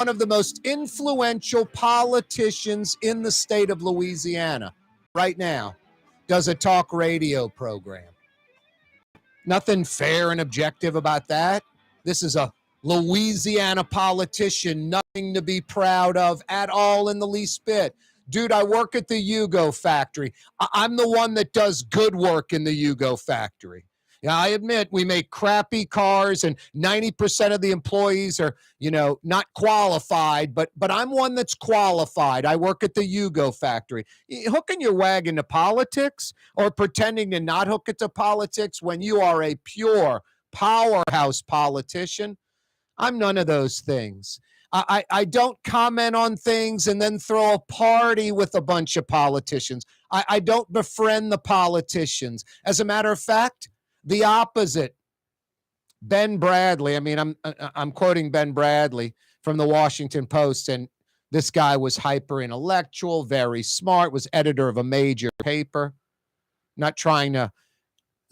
one of the most influential politicians in the state of Louisiana right now does a talk radio program. Nothing fair and objective about that. This is a Louisiana politician, nothing to be proud of at all in the least bit. Dude, I work at the Yugo factory. I'm the one that does good work in the Yugo factory. Yeah, I admit we make crappy cars and 90% of the employees are, not qualified, but I'm one that's qualified. I work at the Yugo factory. Hooking your wagon to politics or pretending to not hook it to politics when you are a pure powerhouse politician, I'm none of those things. I don't comment on things and then throw a party with a bunch of politicians. I don't befriend the politicians. As a matter of fact, the opposite. Ben Bradley, I'm quoting Ben Bradley from the Washington Post, and this guy was hyper intellectual, very smart, was editor of a major paper. Not trying to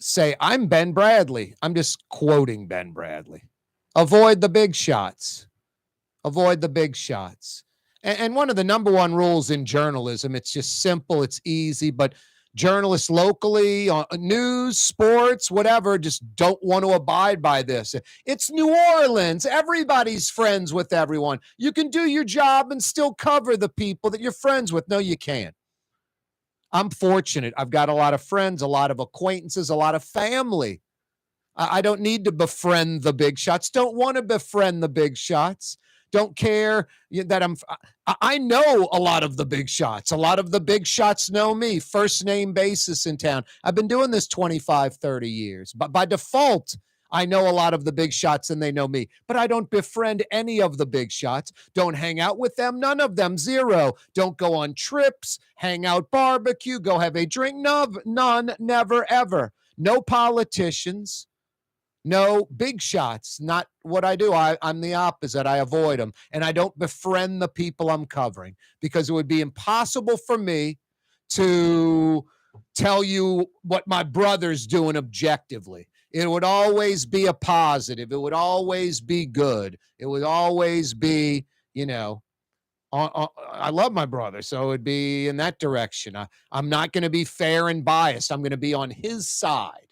say I'm Ben Bradley. I'm just quoting Ben Bradley. Avoid the big shots. Avoid the big shots. And one of the number one rules in journalism, it's just simple, it's easy, but journalists locally, news, sports, whatever, just don't want to abide by this. It's New Orleans. Everybody's friends with everyone. You can do your job and still cover the people that you're friends with. No, you can't. I'm fortunate. I've got a lot of friends, a lot of acquaintances, a lot of family. I don't need to befriend the big shots. Don't want to befriend the big shots. Don't care that I know a lot of the big shots. A lot of the big shots know me, first name basis in town. I've been doing this 25, 30 years. But by default, I know a lot of the big shots and they know me. But I don't befriend any of the big shots. Don't hang out with them. None of them. Zero. Don't go on trips, hang out, barbecue, go have a drink. None, never, ever. No politicians. No big shots, not what I do. I'm the opposite. I avoid them. And I don't befriend the people I'm covering because it would be impossible for me to tell you what my brother's doing objectively. It would always be a positive. It would always be good. It would always be, I love my brother, so it would be in that direction. I'm not going to be fair and biased. I'm going to be on his side.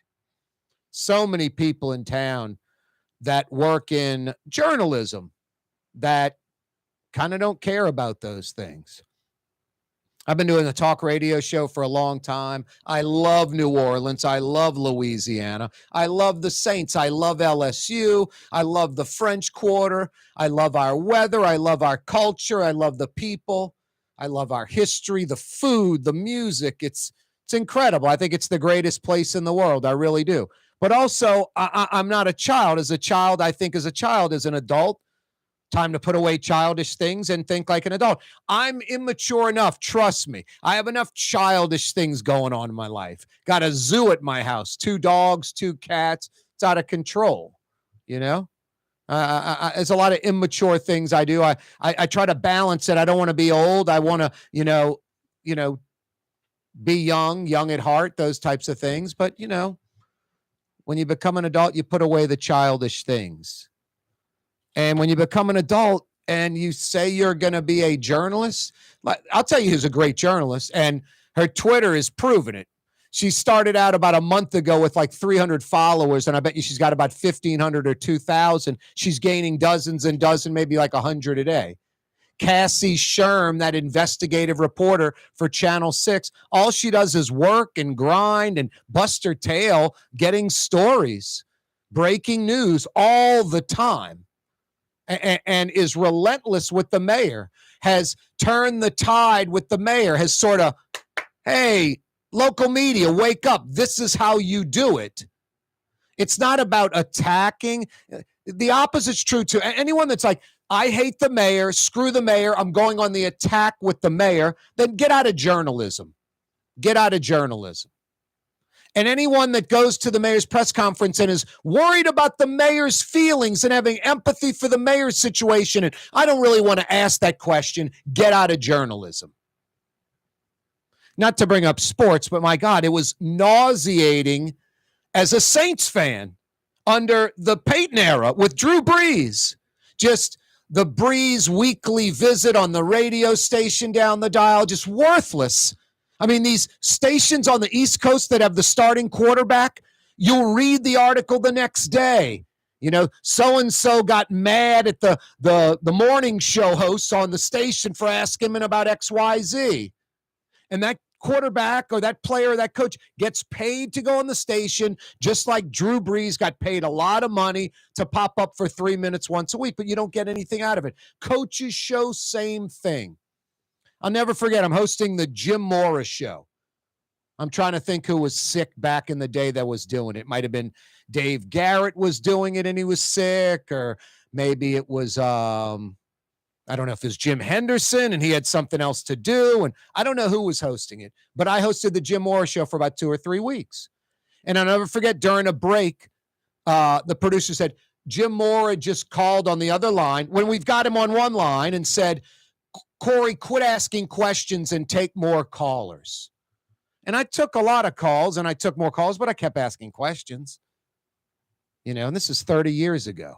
So many people in town that work in journalism that kind of don't care about those things. I've been doing a talk radio show for a long time. I love New Orleans. I love Louisiana. I love the Saints. I love LSU. I love the French Quarter. I love our weather. I love our culture. I love the people. I love our history, the food, the music. It's incredible. I think it's the greatest place in the world. I really do. But also, I'm not a child. As a child, I think as a child, as an adult, time to put away childish things and think like an adult. I'm immature enough, trust me. I have enough childish things going on in my life. Got a zoo at my house, 2 dogs, 2 cats. It's out of control, There's a lot of immature things I do. I try to balance it. I don't want to be old. I want to, be young at heart, those types of things. But, when you become an adult, you put away the childish things. And when you become an adult and you say you're going to be a journalist, I'll tell you who's a great journalist, and her Twitter is proving it. She started out about a month ago with like 300 followers, and I bet you she's got about 1,500 or 2,000. She's gaining dozens and dozens, maybe like 100 a day. Cassie Sherm, that investigative reporter for Channel 6, all she does is work and grind and bust her tail getting stories, breaking news all the time, and is relentless with the mayor, has turned the tide with the mayor, has sort of, hey, local media, wake up. This is how you do it. It's not about attacking. The opposite's true too. Anyone that's like, I hate the mayor, screw the mayor, I'm going on the attack with the mayor, then get out of journalism. Get out of journalism. And anyone that goes to the mayor's press conference and is worried about the mayor's feelings and having empathy for the mayor's situation, and I don't really want to ask that question, get out of journalism. Not to bring up sports, but my God, it was nauseating as a Saints fan under the Peyton era with Drew Brees. Just the Breeze weekly visit on the radio station down the dial, just worthless. I mean, these stations on the East Coast that have the starting quarterback, you'll read the article the next day. You know, so-and-so got mad at the morning show hosts on the station for asking him about XYZ. And that quarterback or that player or that coach gets paid to go on the station, just like Drew Brees got paid a lot of money to pop up for 3 minutes once a week, but you don't get anything out of it. Coaches show, same thing. I'll never forget, I'm hosting the Jim Morris show. I'm trying to think who was sick back in the day that was doing it. It might have been Dave Garrett was doing it and he was sick, or maybe it was, I don't know if it was Jim Henderson and he had something else to do. And I don't know who was hosting it, but I hosted the Jim Morris show for about 2 or 3 weeks. And I'll never forget, during a break, the producer said, Jim Mora just called on the other line when we've got him on one line and said, Corey, quit asking questions and take more callers. And I took a lot of calls and I took more calls, but I kept asking questions. You know, and this is 30 years ago.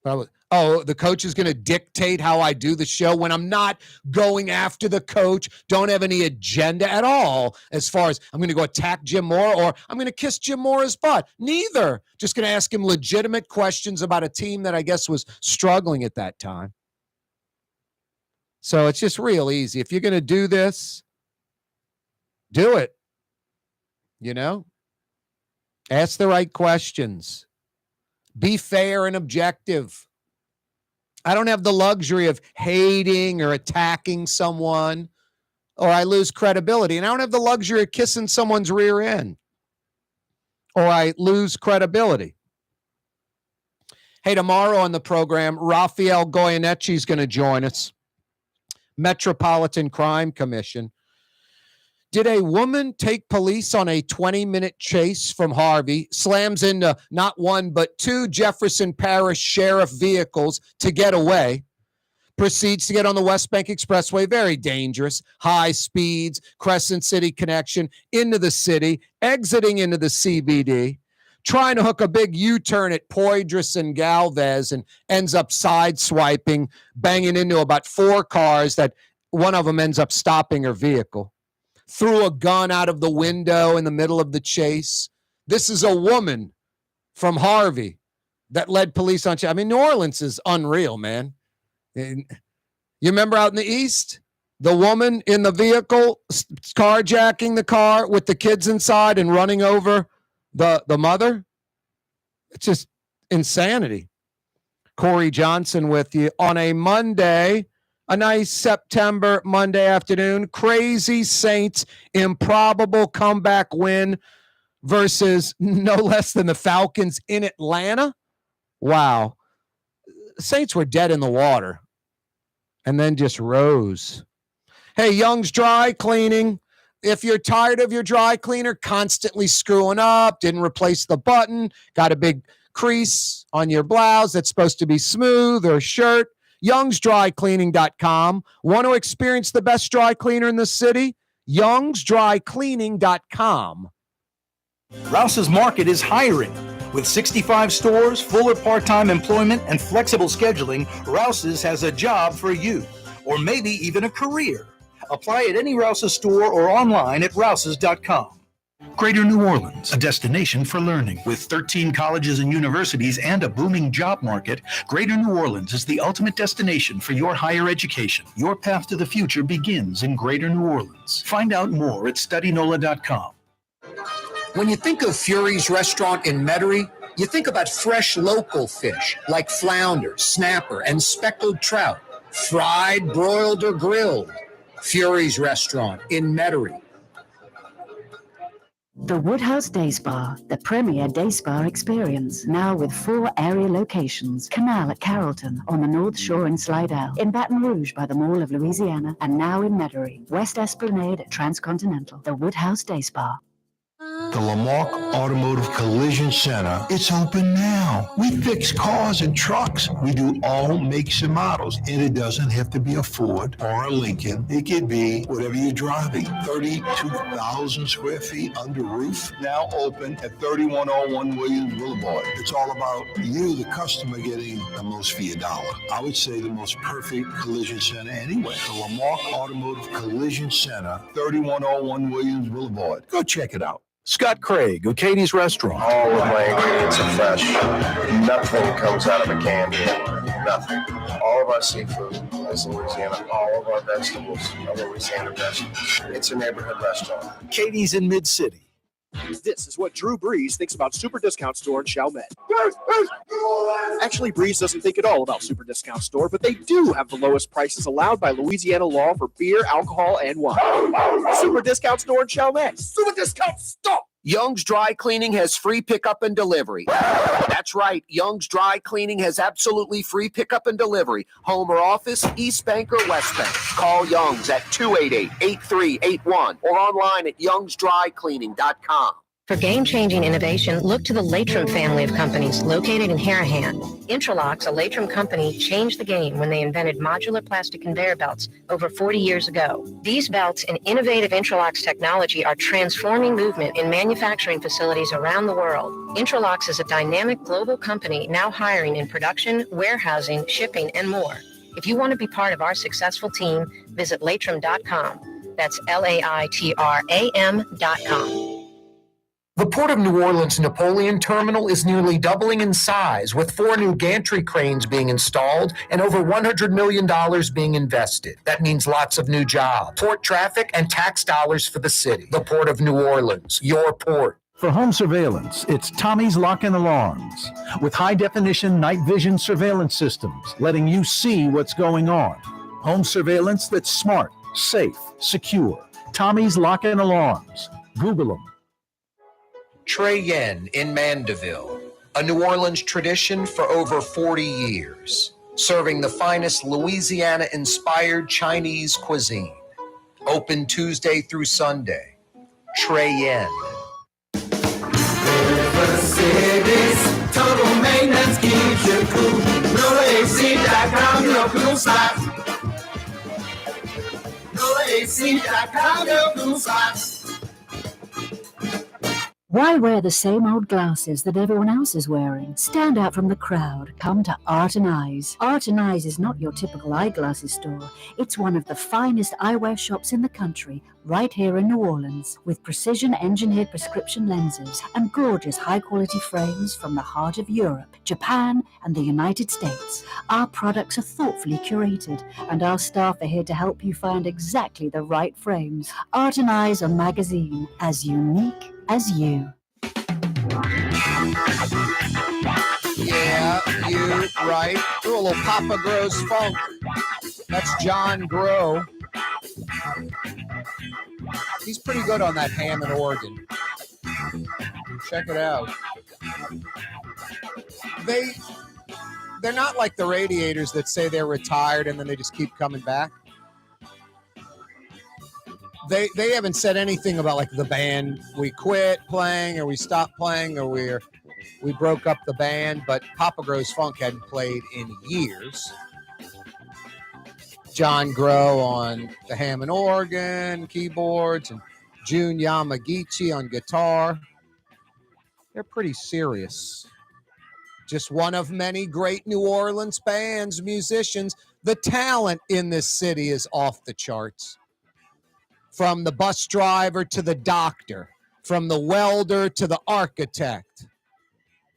The coach is going to dictate how I do the show when I'm not going after the coach, don't have any agenda at all as far as I'm going to go attack Jim Mora or I'm going to kiss Jim Mora's butt. Neither. Just going to ask him legitimate questions about a team that I guess was struggling at that time. So it's just real easy. If you're going to do this, do it. You know? Ask the right questions. Be fair and objective. I don't have the luxury of hating or attacking someone, or I lose credibility. And I don't have the luxury of kissing someone's rear end, or I lose credibility. Hey, tomorrow on the program, Rafael Goyeneche is going to join us. Metropolitan Crime Commission. Did a woman take police on a 20-minute chase from Harvey, slams into not one but 2 Jefferson Parish Sheriff vehicles to get away, proceeds to get on the West Bank Expressway, very dangerous, high speeds, Crescent City connection, into the city, exiting into the CBD, trying to hook a big U-turn at Poydras and Galvez, and ends up sideswiping, banging into about 4 cars that one of them ends up stopping her vehicle. Threw a gun out of the window in the middle of the chase. This is a woman from Harvey that led police on. I mean, New Orleans is unreal, man. You remember out in the East, the woman in the vehicle carjacking the car with the kids inside and running over the mother? It's just insanity. Corey Johnson with you on a Monday. A nice September Monday afternoon. Crazy Saints, improbable comeback win versus no less than the Falcons in Atlanta. Wow. The Saints were dead in the water and then just rose. Hey, Young's Dry Cleaning. If you're tired of your dry cleaner constantly screwing up, didn't replace the button, got a big crease on your blouse that's supposed to be smooth, or shirt, youngsdrycleaning.com. Want to experience the best dry cleaner in the city? youngsdrycleaning.com. Rouse's Market is hiring. With 65 stores, full or part-time employment, and flexible scheduling, Rouse's has a job for you, or maybe even a career. Apply at any Rouse's store or online at rouses.com. Greater New Orleans, a destination for learning. With 13 colleges and universities and a booming job market, Greater New Orleans is the ultimate destination for your higher education. Your path to the future begins in Greater New Orleans. Find out more at studynola.com. When you think of Fury's restaurant in Metairie, you think about fresh local fish like flounder, snapper, and speckled trout, fried, broiled, or grilled. Fury's restaurant in Metairie. The Woodhouse Day Spa, the premier day spa experience, now with 4 area locations. Canal at Carrollton, on the North Shore in Slidell, in Baton Rouge by the Mall of Louisiana, and now in Metairie. West Esplanade at Transcontinental. The Woodhouse Day Spa. The Lamarck Automotive Collision Center, it's open now. We fix cars and trucks. We do all makes and models. And it doesn't have to be a Ford or a Lincoln. It could be whatever you're driving. 32,000 square feet under roof. Now open at 3101 Williams Boulevard. It's all about you, the customer, getting the most for your dollar. I would say the most perfect collision center anyway. The Lamarck Automotive Collision Center, 3101 Williams Boulevard. Go check it out. Scott Craig of Katie's Restaurant. All of my ingredients are fresh. Nothing comes out of a can here. Nothing. All of our seafood is Louisiana. All of our vegetables are Louisiana vegetables. It's a neighborhood restaurant. Katie's in Mid-City. This is what Drew Brees thinks about Super Discount Store in Chalmette. Actually, Brees doesn't think at all about Super Discount Store, but they do have the lowest prices allowed by Louisiana law for beer, alcohol, and wine. Super Discount Store in Chalmette. Super Discount Store! Young's Dry Cleaning has free pickup and delivery. That's right. Young's Dry Cleaning has absolutely free pickup and delivery. Home or office, East Bank or West Bank. Call Young's at 288-8381 or online at youngsdrycleaning.com. For game-changing innovation, look to the Latrim family of companies located in Harahan. Intralocks, a Latrim company, changed the game when they invented modular plastic conveyor belts over 40 years ago. These belts and innovative Intralocks technology are transforming movement in manufacturing facilities around the world. Intralocks is a dynamic global company now hiring in production, warehousing, shipping, and more. If you want to be part of our successful team, visit Latrim.com. That's LAITRAM.com. The Port of New Orleans Napoleon Terminal is nearly doubling in size, with 4 new gantry cranes being installed and over $100 million being invested. That means lots of new jobs, port traffic, and tax dollars for the city. The Port of New Orleans, your port. For home surveillance, it's Tommy's Lock and Alarms. With high-definition night vision surveillance systems, letting you see what's going on. Home surveillance that's smart, safe, secure. Tommy's Lock and Alarms. Google them. Trey Yen in Mandeville, a New Orleans tradition for over 40 years, serving the finest Louisiana-inspired Chinese cuisine. Open Tuesday through Sunday. Trey Yen. Total maintenance keeps you cool. NoAC.com, no cool spots. NoAC.com, no cool spots. Why wear the same old glasses that everyone else is wearing? Stand out from the crowd. Come to Art and Eyes. Art and Eyes is not your typical eyeglasses store. It's one of the finest eyewear shops in the country, right here in New Orleans, with precision-engineered prescription lenses and gorgeous high-quality frames from the heart of Europe, Japan, and the United States. Our products are thoughtfully curated, and our staff are here to help you find exactly the right frames. Art and Eyes, a magazine as unique as you. Yeah, you right. Ooh, a little Papa Grows funk. That's John Grow. He's pretty good on that Hammond organ. Check it out. They're not like the Radiators that say they're retired and then they just keep coming back. They haven't said anything about like the band we quit playing or we stopped playing or we broke up the band, but Papa Grows Funk hadn't played in years. John Grow on the Hammond organ, keyboards, and Jun Yamagichi on guitar. They're pretty serious. Just one of many great New Orleans bands, musicians. The talent in this city is off the charts. From the bus driver to the doctor, from the welder to the architect.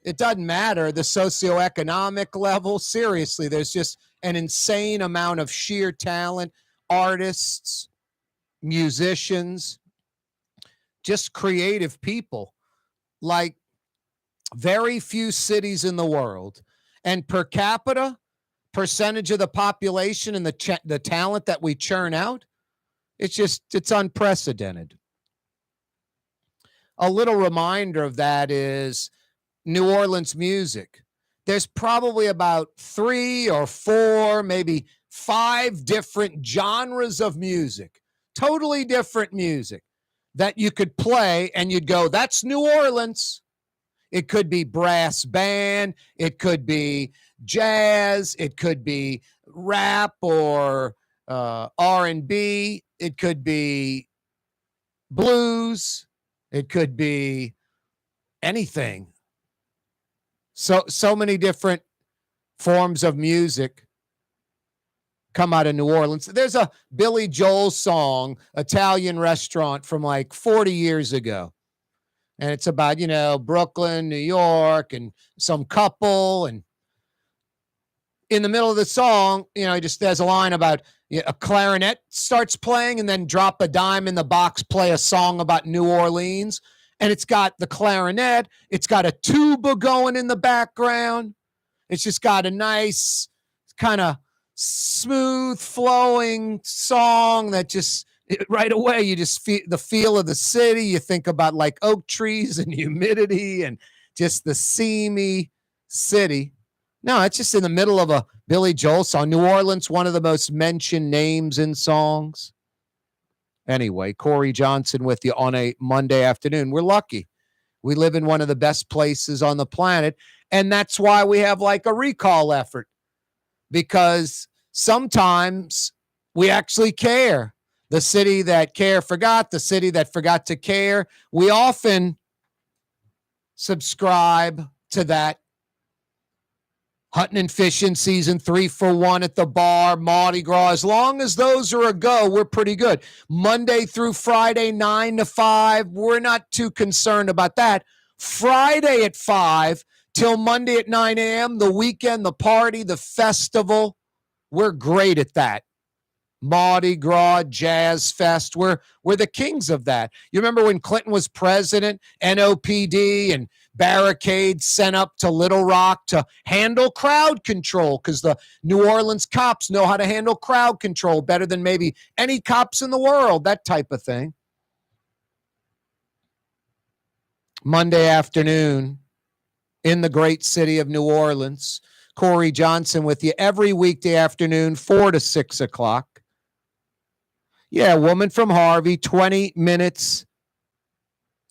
It doesn't matter the socioeconomic level. Seriously, there's just an insane amount of sheer talent, artists, musicians, just creative people, like very few cities in the world. And per capita, percentage of the population and the talent that we churn out, it's unprecedented. A little reminder of that is New Orleans music. There's probably about 3 or 4, maybe 5 different genres of music, totally different music that you could play and you'd go, that's New Orleans. It could be brass band. It could be jazz. It could be rap or R&B. It could be blues. It could be anything. So many different forms of music come out of New Orleans. There's a Billy Joel song, Italian Restaurant, from like 40 years ago. And it's about, Brooklyn, New York, and some couple. And in the middle of the song, just there's a line about a clarinet starts playing and then drop a dime in the box, play a song about New Orleans. And it's got the clarinet. It's got a tuba going in the background. It's just got a nice kind of smooth flowing song that just right away you just feel the feel of the city. You think about like oak trees and humidity and just the seamy city. No, it's just in the middle of a Billy Joel song. New Orleans, one of the most mentioned names in songs. Anyway, Corey Johnson with you on a Monday afternoon. We're lucky. We live in one of the best places on the planet, and that's why we have like a recall effort. Because sometimes we actually care. The city that care forgot, the city that forgot to care. We often subscribe to that. Hunting and fishing season 3 for 1 at the bar, Mardi Gras. As long as those are a go, we're pretty good. Monday through Friday, 9 to 5. We're not too concerned about that. Friday at 5 till Monday at 9 a.m., the weekend, the party, the festival. We're great at that. Mardi Gras, Jazz Fest. We're the kings of that. You remember when Clinton was president, NOPD and barricades sent up to Little Rock to handle crowd control because the New Orleans cops know how to handle crowd control better than maybe any cops in the world, that type of thing. Monday afternoon in the great city of New Orleans. Corey Johnson with you every weekday afternoon, 4 to 6 o'clock. Yeah, a woman from Harvey, 20 minutes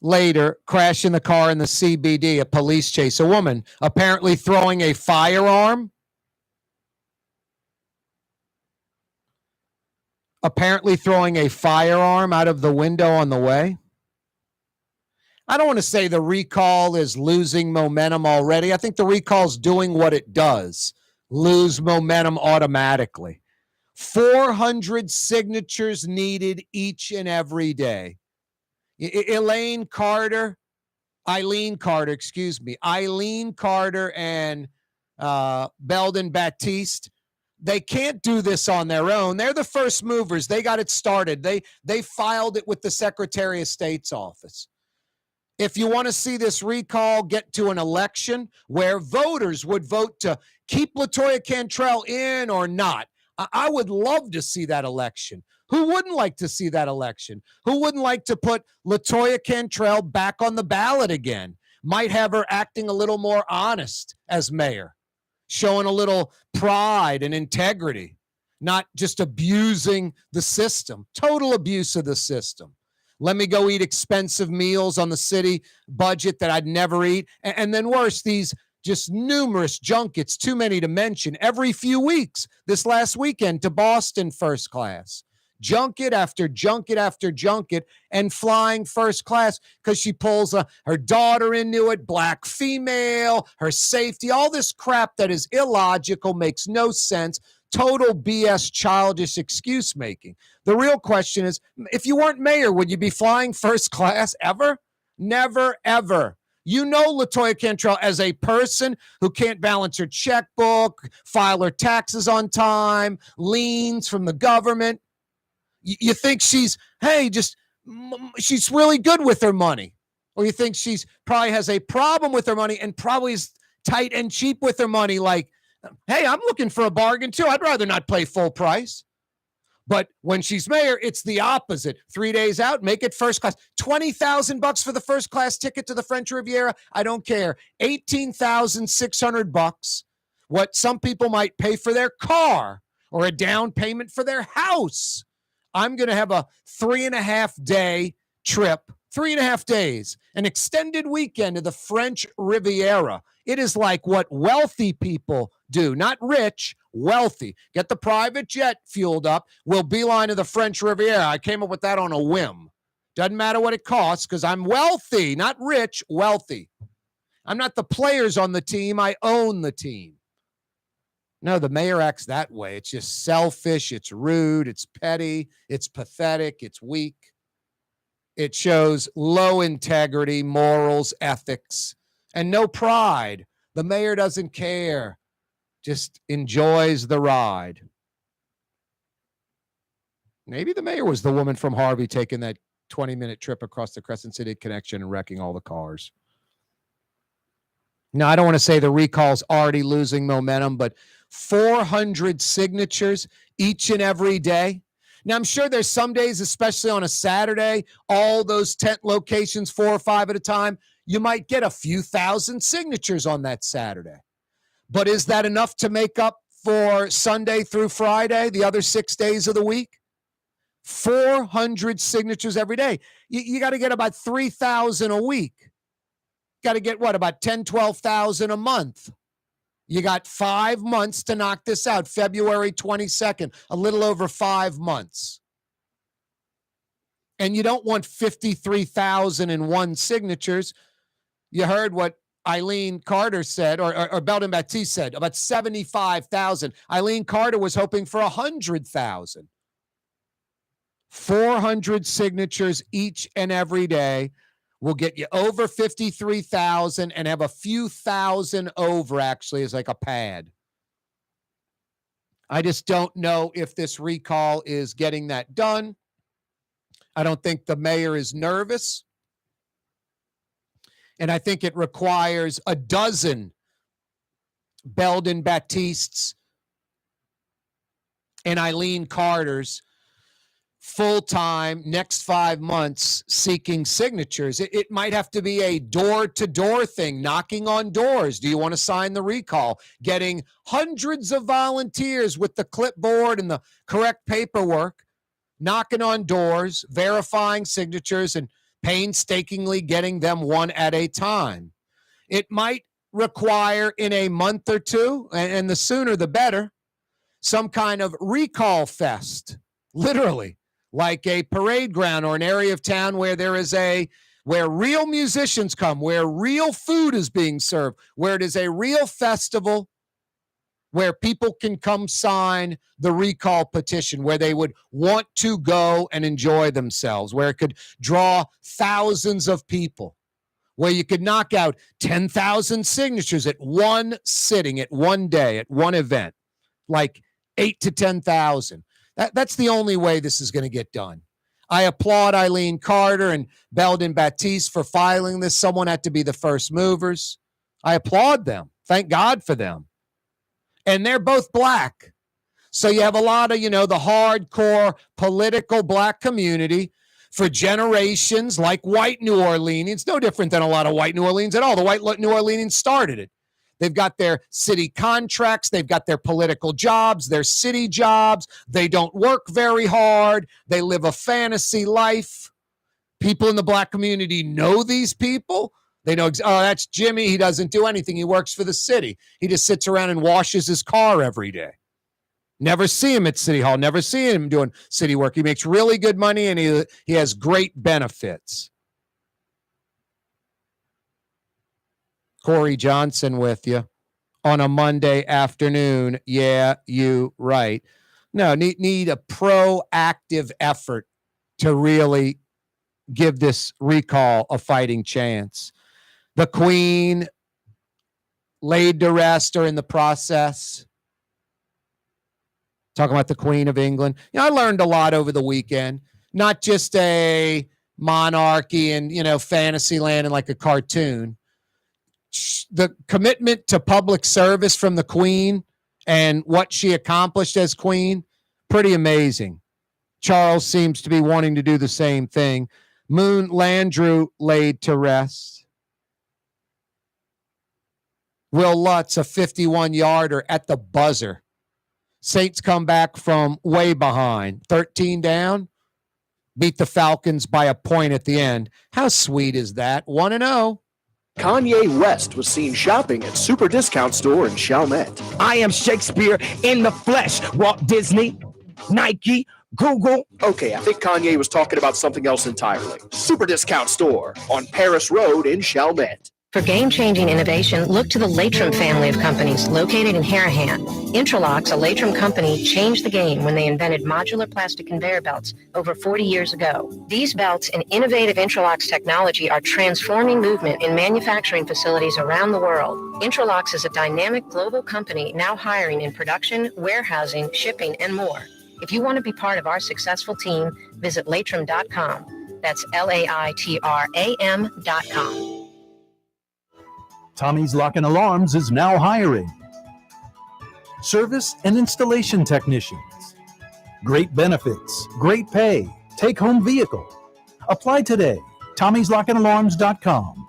later, crashed in the car in the CBD, a police chase. A woman apparently throwing a firearm. Apparently throwing a firearm out of the window on the way. I don't want to say the recall is losing momentum already. I think the recall is doing what it does, lose momentum automatically. 400 signatures needed each and every day. Eileen Carter and Belden Baptiste, they can't do this on their own. They're the first movers. They got it started. They filed it with the Secretary of State's office. If you want to see this recall get to an election where voters would vote to keep LaToya Cantrell in or not, I would love to see that election. Who wouldn't like to see that election? Who wouldn't like to put LaToya Cantrell back on the ballot again? Might have her acting a little more honest as mayor, showing a little pride and integrity, not just abusing the system, total abuse of the system. Let me go eat expensive meals on the city budget that I'd never eat. And then worse, these just numerous junkets, too many to mention, every few weeks. This last weekend to Boston first class. Junket after junket after junket and flying first class because she pulls her daughter into it, black female, her safety, all this crap that is illogical, makes no sense. Total BS, childish excuse making. The real question is, if you weren't mayor, would you be flying first class ever? Never, ever. You know LaToya Cantrell as a person who can't balance her checkbook, file her taxes on time, liens from the government. You think she's really good with her money. Or you think she's probably has a problem with her money and probably is tight and cheap with her money. Like, hey, I'm looking for a bargain too. I'd rather not pay full price. But when she's mayor, it's the opposite. 3 days out, make it first class. $20,000 for the first class ticket to the French Riviera. I don't care. $18,600. What some people might pay for their car or a down payment for their house. I'm going to have a 3.5 day trip, 3.5 days, an extended weekend to the French Riviera. It is like what wealthy people do, not rich, wealthy. Get the private jet fueled up. We'll beeline to the French Riviera. I came up with that on a whim. Doesn't matter what it costs because I'm wealthy, not rich, wealthy. I'm not the players on the team. I own the team. No, the mayor acts that way. It's just selfish. It's rude. It's petty. It's pathetic. It's weak. It shows low integrity, morals, ethics, and no pride. The mayor doesn't care. Just enjoys the ride. Maybe the mayor was the woman from Harvey taking that 20-minute trip across the Crescent City connection and wrecking all the cars. Now, I don't want to say the recall's already losing momentum, but 400 signatures each and every day. Now, I'm sure there's some days, especially on a Saturday, all those tent locations, 4 or 5 at a time, you might get a few thousand signatures on that Saturday. But is that enough to make up for Sunday through Friday, the other 6 days of the week? 400 signatures every day. You got to get about 3,000 a week. Got to get what, about 10, 12,000 a month. You got 5 months to knock this out. February 22nd, a little over 5 months. And you don't want 53,001 signatures. You heard what Eileen Carter said, or Belden Baptiste said, about 75,000. Eileen Carter was hoping for 100,000. 400 signatures each and every day will get you over 53,000 and have a few thousand over, actually, as like a pad. I just don't know if this recall is getting that done. I don't think the mayor is nervous. And I think it requires a dozen Belden Baptistes and Eileen Carters full-time next 5 months seeking signatures. It might have to be a door-to-door thing, knocking on doors. Do you want to sign the recall? Getting hundreds of volunteers with the clipboard and the correct paperwork, knocking on doors, verifying signatures, and painstakingly getting them one at a time. It might require in a month or two, and the sooner the better, some kind of recall fest, literally, like a parade ground or an area of town where there is where real musicians come, where real food is being served, where it is a real festival, where people can come sign the recall petition, where they would want to go and enjoy themselves, where it could draw thousands of people, where you could knock out 10,000 signatures at one sitting, at one day, at one event, like 8 to 10,000. That's the only way this is going to get done. I applaud Eileen Carter and Belden Baptiste for filing this. Someone had to be the first movers. I applaud them. Thank God for them. And they're both black. So you have a lot of, the hardcore political black community for generations, like white New Orleans. No different than a lot of white New Orleans at all. The white New Orleans started it. They've got their city contracts. They've got their political jobs, their city jobs. They don't work very hard. They live a fantasy life. People in the black community know these people. They know, oh, that's Jimmy. He doesn't do anything. He works for the city. He just sits around and washes his car every day. Never see him at City Hall. Never see him doing city work. He makes really good money, and he has great benefits. Corey Johnson with you on a Monday afternoon. Yeah, you right. No, need a proactive effort to really give this recall a fighting chance. The Queen laid to rest or in the process. Talking about the Queen of England. I learned a lot over the weekend. Not just a monarchy and, fantasy land and like a cartoon. The commitment to public service from the Queen and what she accomplished as Queen, pretty amazing. Charles seems to be wanting to do the same thing. Moon Landrew laid to rest. Will Lutz, a 51-yarder at the buzzer. Saints come back from way behind. 13 down. beat the Falcons by a point at the end. How sweet is that? 1-0. Kanye West was seen shopping at Super Discount Store in Chalmette. I am Shakespeare in the flesh. Walt Disney, Nike, Google. Okay, I think Kanye was talking about something else entirely. Super Discount Store on Paris Road in Chalmette. For game-changing innovation, look to the Latrim family of companies located in Harahan. Intralocks, a Latrim company, changed the game when they invented modular plastic conveyor belts over 40 years ago. These belts and innovative Intralocks technology are transforming movement in manufacturing facilities around the world. Intralocks is a dynamic global company now hiring in production, warehousing, shipping, and more. If you want to be part of our successful team, visit latrim.com. That's LAITRAM.com. Tommy's Lock and Alarms is now hiring service and installation technicians. Great benefits, great pay, take-home vehicle. Apply today. Tommy'sLockandAlarms.com.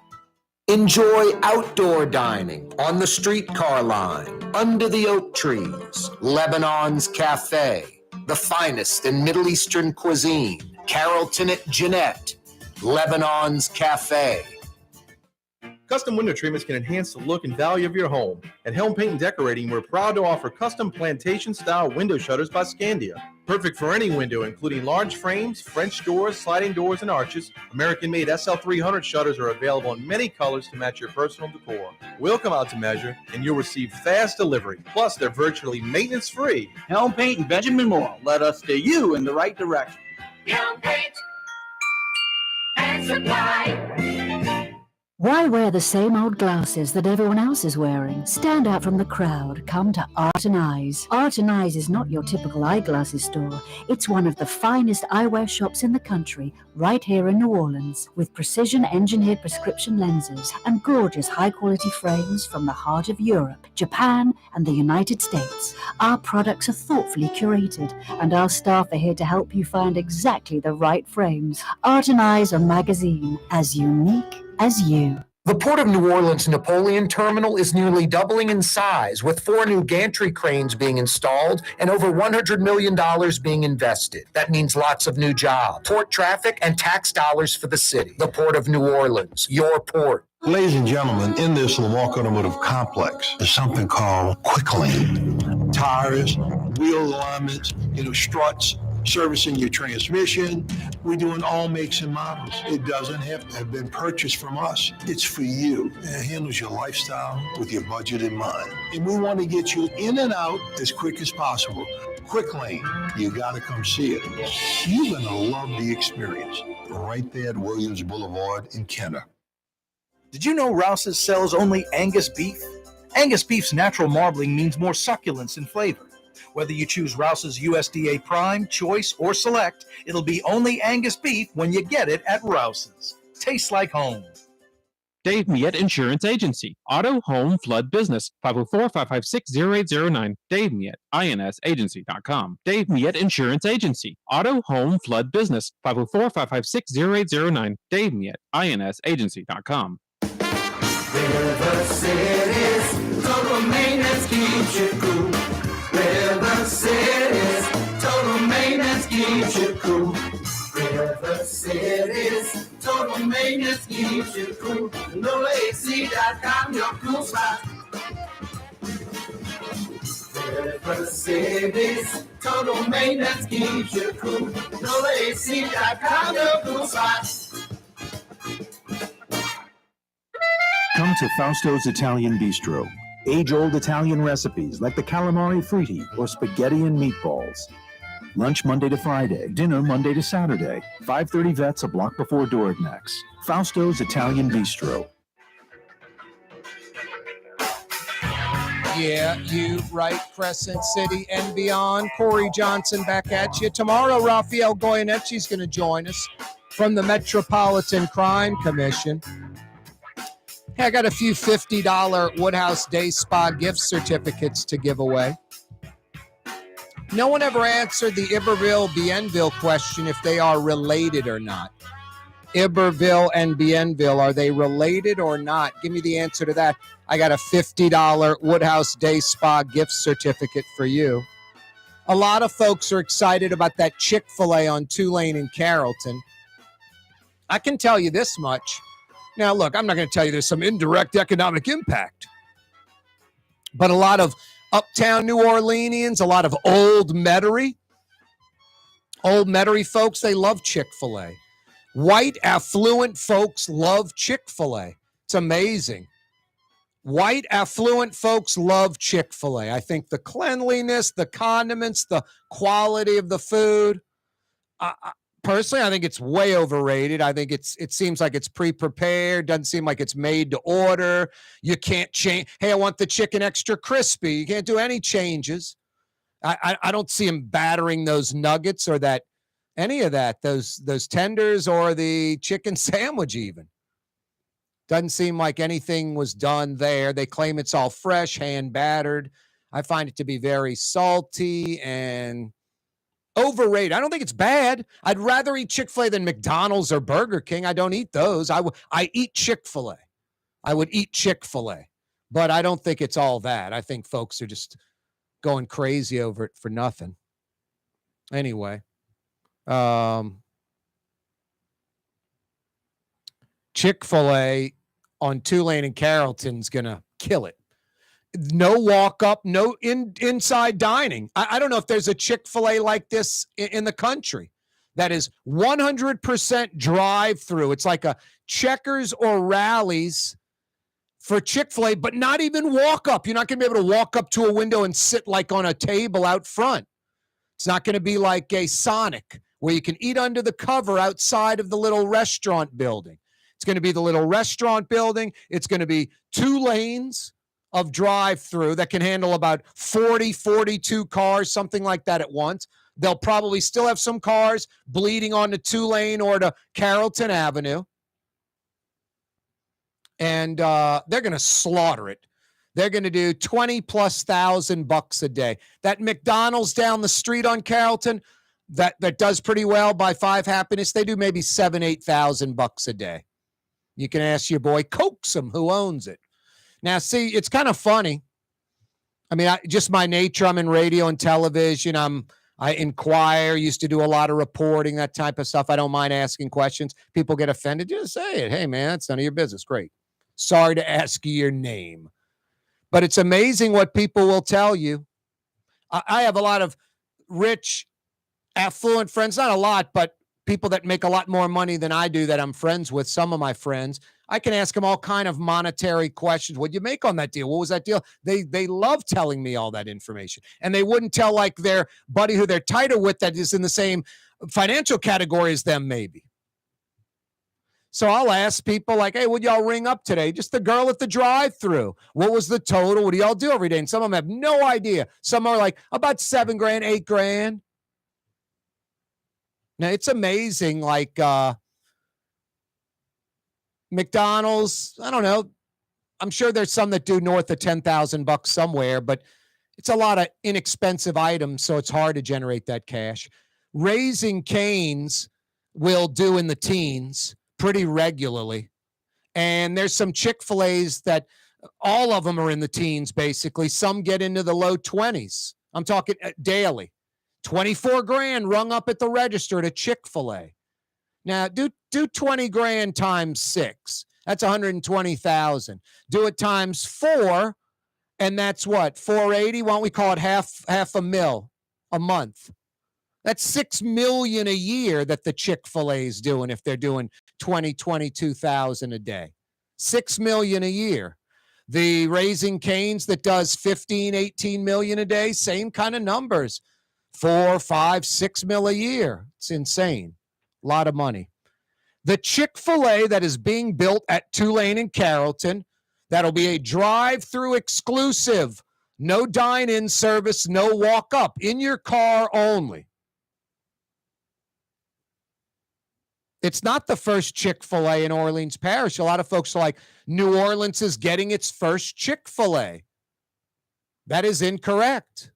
Enjoy outdoor dining on the streetcar line, under the oak trees, Lebanon's Cafe, the finest in Middle Eastern cuisine, Carrollton at Jeanette, Lebanon's Cafe. Custom window treatments can enhance the look and value of your home. At Helm Paint and Decorating, we're proud to offer custom plantation-style window shutters by Scandia. Perfect for any window, including large frames, French doors, sliding doors, and arches. American-made SL300 shutters are available in many colors to match your personal decor. We'll come out to measure, and you'll receive fast delivery. Plus, they're virtually maintenance-free. Helm Paint and Benjamin Moore let us steer you in the right direction. Helm Paint and Supply. Why wear the same old glasses that everyone else is wearing? Stand out from the crowd. Come to Art and Eyes. Art and Eyes is not your typical eyeglasses store. It's one of the finest eyewear shops in the country, right here in New Orleans, with precision-engineered prescription lenses and gorgeous high-quality frames from the heart of Europe, Japan, and the United States. Our products are thoughtfully curated, and our staff are here to help you find exactly the right frames. Art and Eyes, a magazine as unique as you. The Port of New Orleans Napoleon Terminal is nearly doubling in size, with 4 new gantry cranes being installed and over $100 million being invested. That means lots of new jobs, port traffic, and tax dollars for the city. The Port of New Orleans, your port. Ladies and gentlemen, in this Lamar Automotive Complex, there's something called Quick Lane. Tires, wheel alignments, struts, servicing your transmission. We're doing all makes and models. It doesn't have to have been purchased from us. It's for you. It handles your lifestyle with your budget in mind. And we want to get you in and out as quick as possible. Quick Lane, you got to come see it. You're going to love the experience. Right there at Williams Boulevard in Kenner. Did you know Rouse's sells only Angus beef? Angus beef's natural marbling means more succulence and flavor. Whether you choose Rouse's USDA Prime, Choice, or Select, it'll be only Angus beef when you get it at Rouse's. Tastes like home. Dave Miette Insurance Agency. Auto, home, flood, business. 504-556-0809. Dave Miette, INSagency.com. Dave Miette Insurance Agency. Auto, home, flood, business. 504-556-0809. Dave Miette, INSagency.com. River City's total maintenance keeps you cool. River City's total maintenance keeps you cool. River City's total maintenance keeps you cool. NoAC.com, your cool spot. River City's total maintenance keeps you cool. NoAC.com, your cool spot. Come to Fausto's Italian Bistro. Age-old Italian recipes like the calamari fritti or spaghetti and meatballs. Lunch Monday to Friday, dinner Monday to Saturday. 530 Vets, a block before Dorignax. Fausto's Italian Bistro. Yeah, you right, Crescent City and beyond. Corey Johnson back at you. Tomorrow, Rafael Goyanecci's going to join us from the Metropolitan Crime Commission. Hey, I got a few $50 Woodhouse Day Spa gift certificates to give away. No one ever answered the Iberville-Bienville question if they are related or not. Iberville and Bienville, are they related or not? Give me the answer to that. I got a $50 Woodhouse Day Spa gift certificate for you. A lot of folks are excited about that Chick-fil-A on Tulane and Carrollton. I can tell you this much. Now, look, I'm not going to tell you there's some indirect economic impact. But a lot of uptown New Orleanians, a lot of old Metairie folks, they love Chick-fil-A. White, affluent folks love Chick-fil-A. It's amazing. White, affluent folks love Chick-fil-A. I think the cleanliness, the condiments, the quality of the food. Personally, I think it's way overrated. I think it seems like it's pre-prepared. Doesn't seem like it's made to order. You can't change. Hey, I want the chicken extra crispy. You can't do any changes. I don't see them battering those nuggets or any of that, those tenders or the chicken sandwich even. Doesn't seem like anything was done there. They claim it's all fresh, hand battered. I find it to be very salty and overrated. I don't think it's bad. I'd rather eat Chick-fil-A than McDonald's or Burger King. I don't eat those. I eat Chick-fil-A. I would eat Chick-fil-A, but I don't think it's all that. I think folks are just going crazy over it for nothing. Anyway, Chick-fil-A on Tulane and Carrollton's going to kill it. No walk-up, no inside dining. I don't know if there's a Chick-fil-A like this in the country that is 100% drive-through. It's like a Checkers or Rallies for Chick-fil-A, but not even walk-up. You're not going to be able to walk up to a window and sit like on a table out front. It's not going to be like a Sonic where you can eat under the cover outside of the little restaurant building. It's going to be the little restaurant building. It's going to be 2 lanes of drive-through that can handle about 40, 42 cars, something like that at once. They'll probably still have some cars bleeding onto Tulane or to Carrollton Avenue. And they're going to slaughter it. They're going to do $20,000+ a day. That McDonald's down the street on Carrollton, that does pretty well by 5 Happiness. They do maybe $7,000-8,000 a day. You can ask your boy Coaxum, who owns it. Now, see, it's kind of funny. I mean, just my nature. I'm in radio and television. I inquire, used to do a lot of reporting, that type of stuff. I don't mind asking questions. People get offended. Just say it. Hey, man, it's none of your business. Great. Sorry to ask you your name. But it's amazing what people will tell you. I have a lot of rich, affluent friends. Not a lot, but people that make a lot more money than I do that I'm friends with, some of my friends. I can ask them all kind of monetary questions. What'd you make on that deal? What was that deal? They love telling me all that information. And they wouldn't tell like their buddy who they're tighter with that is in the same financial category as them maybe. So I'll ask people like, hey, what'd y'all ring up today? Just the girl at the drive-thru. What was the total? What do y'all do every day? And some of them have no idea. Some are like about $7,000, $8,000. Now it's amazing. Like McDonald's, I don't know. I'm sure there's some that do north of $10,000 somewhere, but it's a lot of inexpensive items, so it's hard to generate that cash. Raising Cane's will do in the teens pretty regularly. And there's some Chick-fil-A's that all of them are in the teens, basically. Some get into the low 20s. I'm talking daily. $24,000 rung up at the register at a Chick-fil-A. Now, do $20,000 times 6. That's $120,000. Do it times 4, and that's what? $480. Why don't we call it half $1 a month? That's $6 million a year that the Chick-fil-A is doing if they're doing $22,000 a day. $6 million a year. The Raising Cane's that does $15-18 million a day, same kind of numbers. $4, $5, $6 million a year. It's insane. A lot of money. The Chick-fil-A that is being built at Tulane and Carrollton, that'll be a drive-through exclusive. No dine-in service, no walk-up. In your car only. It's not the first Chick-fil-A in Orleans Parish. A lot of folks are like, New Orleans is getting its first Chick-fil-A. That is incorrect.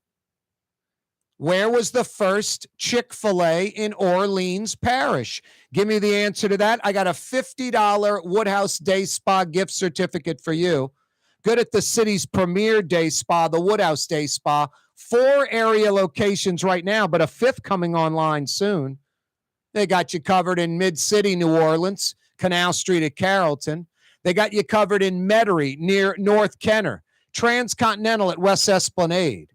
Where was the first Chick-fil-A in Orleans Parish? Give me the answer to that. I got a $50 Woodhouse Day Spa gift certificate for you good at the city's premier day spa, the Woodhouse Day Spa. 4 area locations right now, but a 5th coming online soon. They got you covered in Mid-City, New Orleans, Canal Street at Carrollton. They got you covered in Metairie near North Kenner, Transcontinental at West Esplanade.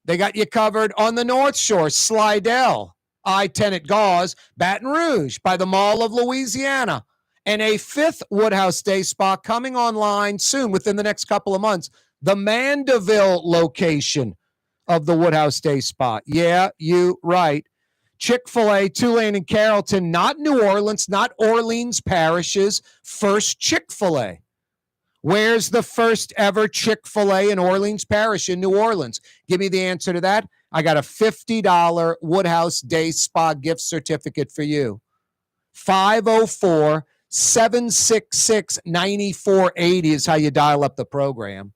They got you covered on the North Shore, Slidell, I-10 at Gauze, Baton Rouge by the Mall of Louisiana, and a 5th Woodhouse Day Spa coming online soon within the next couple of months, the Mandeville location of the Woodhouse Day Spa. Yeah, you right. Chick-fil-A, Tulane and Carrollton, not New Orleans, not Orleans Parish's first Chick-fil-A. Where's the first ever Chick-fil-A in Orleans Parish in New Orleans? Give me the answer to that. I got a $50 Woodhouse Day Spa gift certificate for you. 504-766-9480 is how you dial up the program.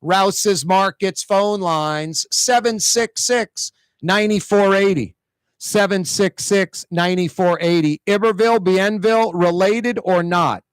Rouse's Markets phone lines, 766-9480. 766-9480. Iberville, Bienville, related or not?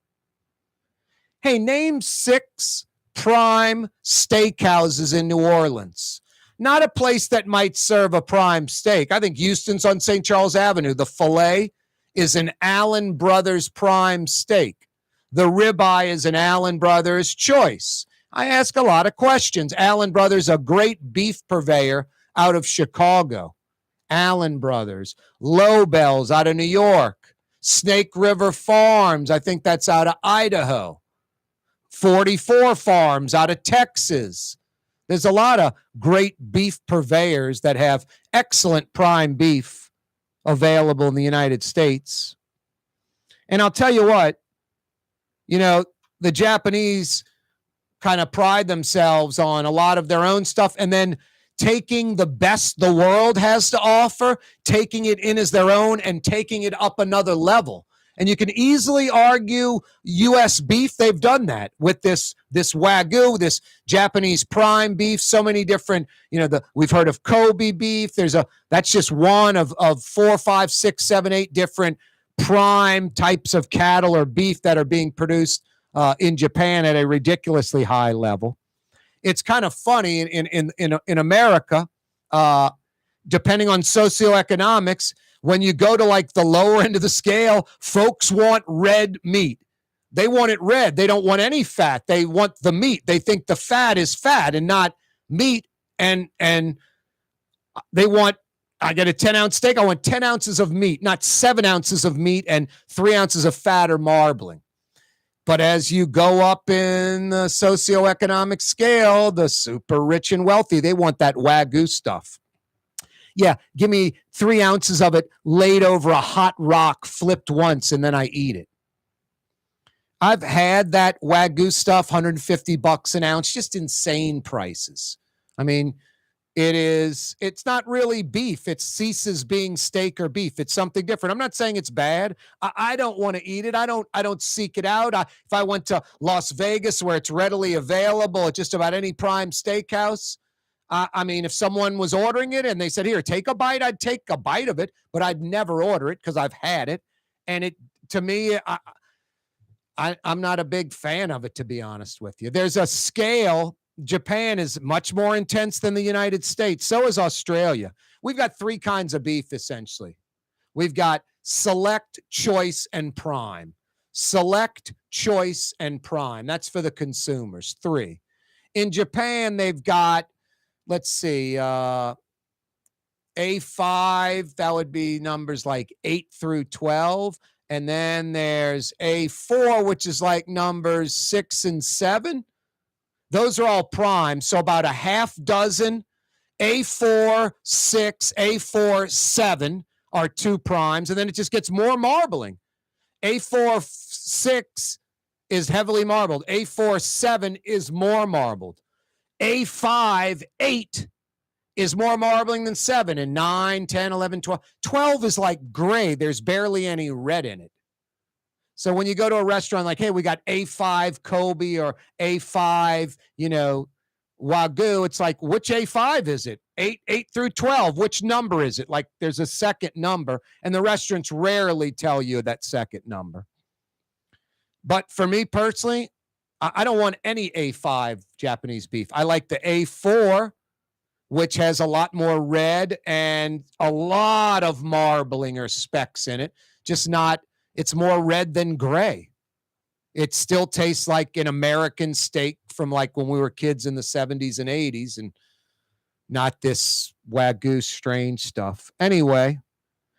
Hey, name 6 prime steakhouses in New Orleans. Not a place that might serve a prime steak. I think Houston's on St. Charles Avenue. The Filet is an Allen Brothers prime steak. The ribeye is an Allen Brothers choice. I ask a lot of questions. Allen Brothers, a great beef purveyor out of Chicago. Allen Brothers, Lobel's out of New York, Snake River Farms, I think that's out of Idaho, 44 Farms out of Texas. There's a lot of great beef purveyors that have excellent prime beef available in the United States. And I'll tell you what, the Japanese kind of pride themselves on a lot of their own stuff and then taking the best the world has to offer, taking it in as their own and taking it up another level. And you can easily argue U.S. beef. They've done that with this Wagyu, this Japanese prime beef, so many different, we've heard of Kobe beef. That's just one of 4, 5, 6, 7, 8 different prime types of cattle or beef that are being produced in Japan at a ridiculously high level. It's kind of funny in America, depending on socioeconomics, when you go to like the lower end of the scale, folks want red meat. They want it red. They don't want any fat. They want the meat. They think the fat is fat and not meat. And they want, I get a 10-ounce steak. I want 10 ounces of meat, not 7 ounces of meat and 3 ounces of fat or marbling. But as you go up in the socioeconomic scale, the super rich and wealthy, they want that Wagyu stuff. Yeah, give me 3 ounces of it laid over a hot rock, flipped once, and then I eat it. I've had that Wagyu stuff, $150 an ounce, just insane prices. I mean, it's not really beef. It ceases being steak or beef. It's something different. I'm not saying it's bad. I don't want to eat it. I don't seek it out. If I went to Las Vegas where it's readily available at just about any prime steakhouse, if someone was ordering it and they said, here, take a bite, I'd take a bite of it, but I'd never order it because I've had it. And to me, I'm not a big fan of it, to be honest with you. There's a scale. Japan is much more intense than the United States. So is Australia. We've got 3 kinds of beef, essentially. We've got select, choice, and prime. Select, choice, and prime. That's for the consumers, 3. In Japan, they've got, let's see, A5, that would be numbers like 8 through 12. And then there's A4, which is like numbers 6 and 7. Those are all prime. So about a half dozen, A4, 6, A4, 7 are 2 primes. And then it just gets more marbling. A4, 6 is heavily marbled. A4, 7 is more marbled. A5, 8 is more marbling than 7. And 9, 10, 11, 12. 12 is like gray. There's barely any red in it. So when you go to a restaurant like, hey, we got A5 Kobe or A5, Wagyu, it's like, which A5 is it? 8 through 12. Which number is it? Like there's a second number, and the restaurants rarely tell you that second number. But for me personally, I don't want any A5 Japanese beef. I like the A4, which has a lot more red and a lot of marbling or specks in it. Just not, it's more red than gray. It still tastes like an American steak from like when we were kids in the 70s and 80s, and not this Wagyu strange stuff. Anyway,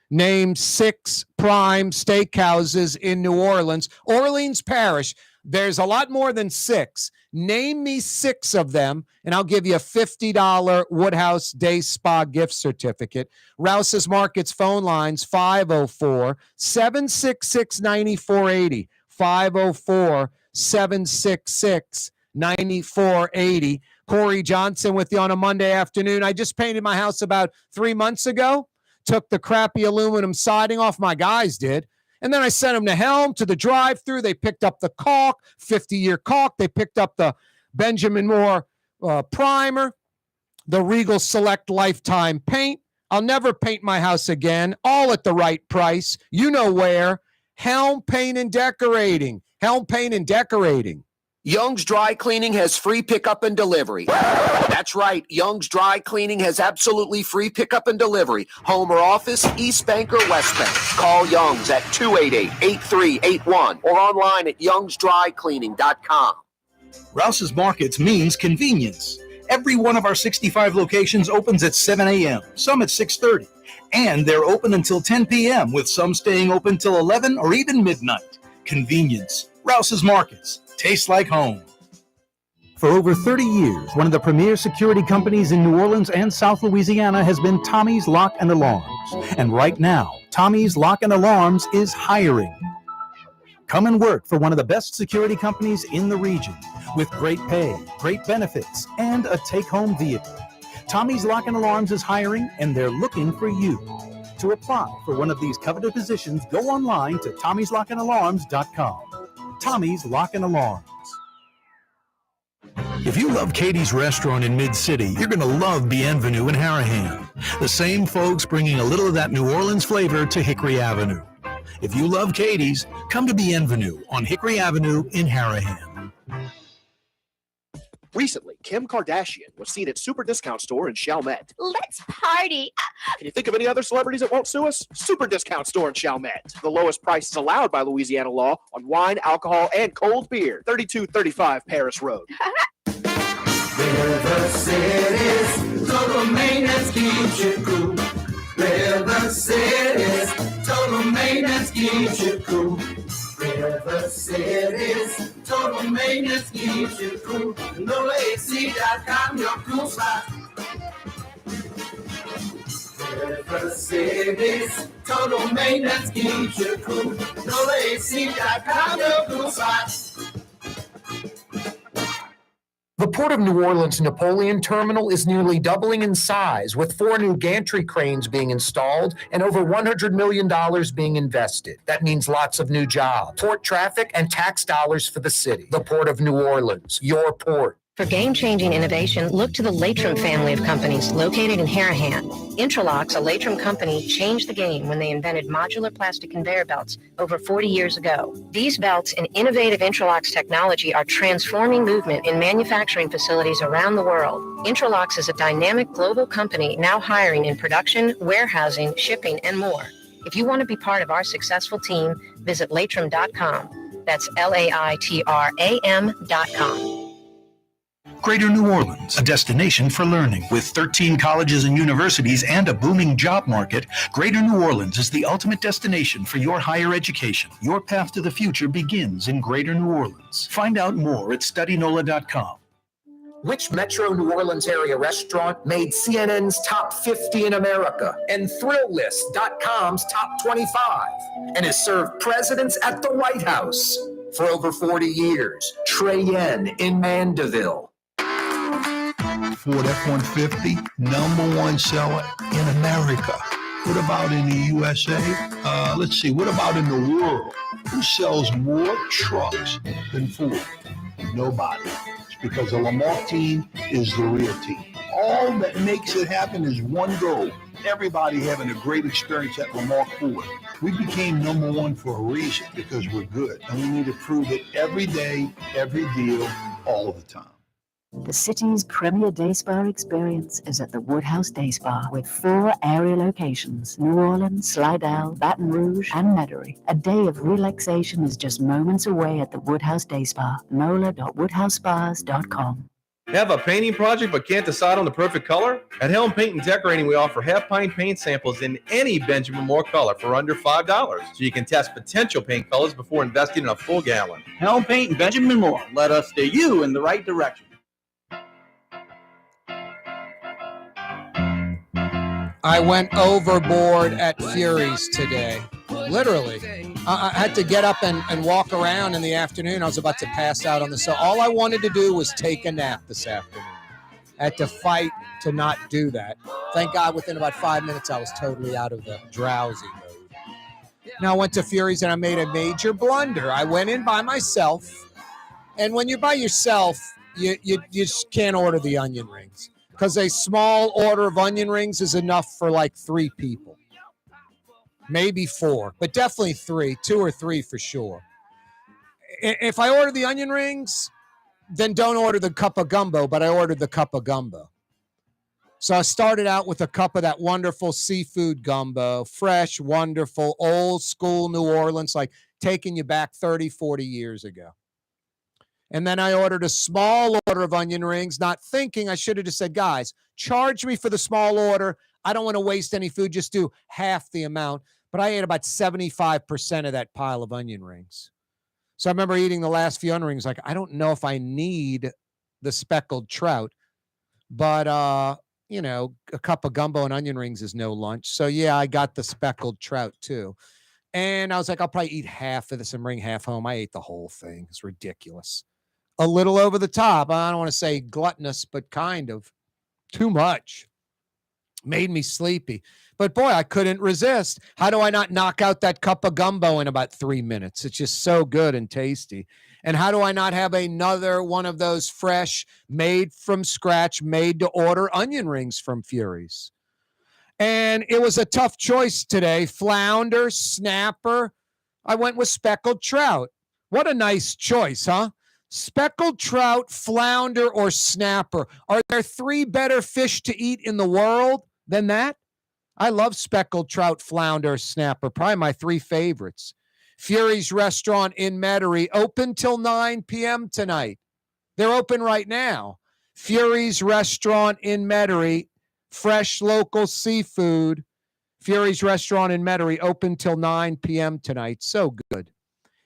name 6 prime steakhouses in New Orleans. Orleans Parish, there's a lot more than 6. Name me 6 of them, and I'll give you a $50 Woodhouse Day Spa gift certificate. Rouse's Market's phone lines, 504-766-9480. 504-766-9480. Corey Johnson with you on a Monday afternoon. I just painted my house about 3 months ago. Took the crappy aluminum siding off. My guys did. And then I sent them to Helm to the drive-through. They picked up the caulk, 50-year caulk. They picked up the Benjamin Moore primer, the Regal Select Lifetime paint. I'll never paint my house again, all at the right price. You know where. Helm Paint and Decorating. Helm Paint and Decorating. Young's Dry Cleaning has free pickup and delivery. That's right. Young's Dry Cleaning has absolutely free pickup and delivery. Home or office, East Bank or West Bank. Call Young's at 288-8381 or online at youngsdrycleaning.com. Rouse's Markets means convenience. Every one of our 65 locations opens at 7 a.m., some at 6:30. And they're open until 10 p.m., with some staying open till 11 or even midnight. Convenience. Rouse's Markets. Tastes like home. For over 30 years, one of the premier security companies in New Orleans and South Louisiana has been Tommy's Lock and Alarms. And right now, Tommy's Lock and Alarms is hiring. Come and work for one of the best security companies in the region, with great pay, great benefits, and a take-home vehicle. Tommy's Lock and Alarms is hiring, and they're looking for you. To apply for one of these coveted positions, go online to tommyslockandalarms.com. Tommy's Lock and Alarms. If you love Katie's Restaurant in Mid-City, you're going to love Bienvenue in Harahan. The same folks bringing a little of that New Orleans flavor to Hickory Avenue. If you love Katie's, come to Bienvenue on Hickory Avenue in Harahan. Recently, Kim Kardashian was seen at Super Discount Store in Chalmette. Let's party. Can you think of any other celebrities that won't sue us? Super Discount Store in Chalmette. The lowest prices allowed by Louisiana law on wine, alcohol, and cold beer. 3235 Paris Road. River City's total maintenance keeps you cool. River City's total maintenance keeps you cool. River City's total maintenance keeps you cool. NoAC.com, your cool spot. River City's total maintenance keeps you cool. NoAC.com, your cool spot. The Port of New Orleans Napoleon Terminal is nearly doubling in size, with 4 new gantry cranes being installed and over $100 million being invested. That means lots of new jobs, port traffic, and tax dollars for the city. The Port of New Orleans, your port. For game-changing innovation, look to the Latrim family of companies located in Harahan. Intralox, a Latrim company, changed the game when they invented modular plastic conveyor belts over 40 years ago. These belts and innovative Intralox technology are transforming movement in manufacturing facilities around the world. Intralox is a dynamic global company now hiring in production, warehousing, shipping, and more. If you want to be part of our successful team, visit latrim.com. That's LAITRAM.com. Greater New Orleans, a destination for learning. With 13 colleges and universities and a booming job market, Greater New Orleans is the ultimate destination for your higher education. Your path to the future begins in Greater New Orleans. Find out more at studynola.com. Which Metro New Orleans area restaurant made CNN's top 50 in America and ThrillList.com's top 25 and has served presidents at the White House for over 40 years? Trey Yen in Mandeville. Ford F-150, #1 seller in America. What about in the USA? Let's see, what about in the world? Who sells more trucks than Ford? Nobody. It's because the Lamar team is the real team. all that makes it happen is one goal. Everybody having a great experience at Lamar Ford. We became number one for a reason, because we're good. And we need to prove it every day, every deal, all the time. The city's premier day spa experience is at the Woodhouse Day Spa with 4 area locations: New Orleans, Slidell, Baton Rouge, and Metairie. A day of relaxation is just moments away at the Woodhouse Day Spa. NOLA.woodhousespas.com. Have a painting project but can't decide on the perfect color? At Helm Paint and Decorating, we offer half-pint paint samples in any Benjamin Moore color for under $5, so you can test potential paint colors before investing in a full gallon. Helm Paint and Benjamin Moore. Let us steer you in the right direction. I went overboard at Fury's today. Literally. I had to get up and walk around in the afternoon. I was about to pass out on the sofa. All I wanted to do was take a nap this afternoon. I had to fight to not do that. Thank God within about 5 minutes I was totally out of the drowsy mode. Now I went to Fury's and I made a major blunder. I went in by myself. And when you're by yourself, you just can't order the onion rings, because a small order of onion rings is enough for like 3 people. Maybe 4, but definitely 3, 2 or 3 for sure. If I order the onion rings, then don't order the cup of gumbo, but I ordered the cup of gumbo. So I started out with a cup of that wonderful seafood gumbo, fresh, wonderful, old school New Orleans, like taking you back 30, 40 years ago. And then I ordered a small order of onion rings, not thinking I should have just said, guys, charge me for the small order. I don't want to waste any food. Just do half the amount. But I ate about 75% of that pile of onion rings. So I remember eating the last few onion rings, like, I don't know if I need the speckled trout, but, a cup of gumbo and onion rings is no lunch. So, yeah, I got the speckled trout, too. And I was like, I'll probably eat half of this and bring half home. I ate the whole thing. It's ridiculous. A little over the top. I don't want to say gluttonous, but kind of. Too much. Made me sleepy. But boy, I couldn't resist. How do I not knock out that cup of gumbo in about 3 minutes? It's just so good and tasty. And how do I not have another one of those fresh, made from scratch, made to order onion rings from Fury's? And it was a tough choice today. Flounder, snapper. I went with speckled trout. What a nice choice, huh? Speckled trout, flounder, or snapper. Are there 3 better fish to eat in the world than that? I love speckled trout, flounder, snapper. Probably my 3 favorites. Fury's Restaurant in Metairie, open till 9 p.m. tonight. They're open right now. Fury's Restaurant in Metairie, fresh local seafood. Fury's Restaurant in Metairie, open till 9 p.m. tonight. So good.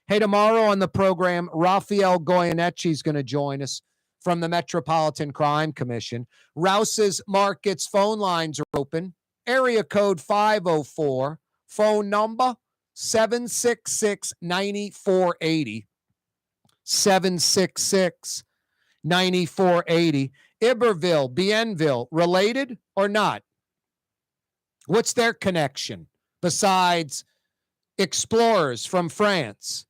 Hey, tomorrow on the program, Raphael Goyeneche is going to join us from the Metropolitan Crime Commission. Rouse's Markets phone lines are open. Area code 504. Phone number 766-9480. 766-9480. Iberville, Bienville, related or not? What's their connection besides explorers from France?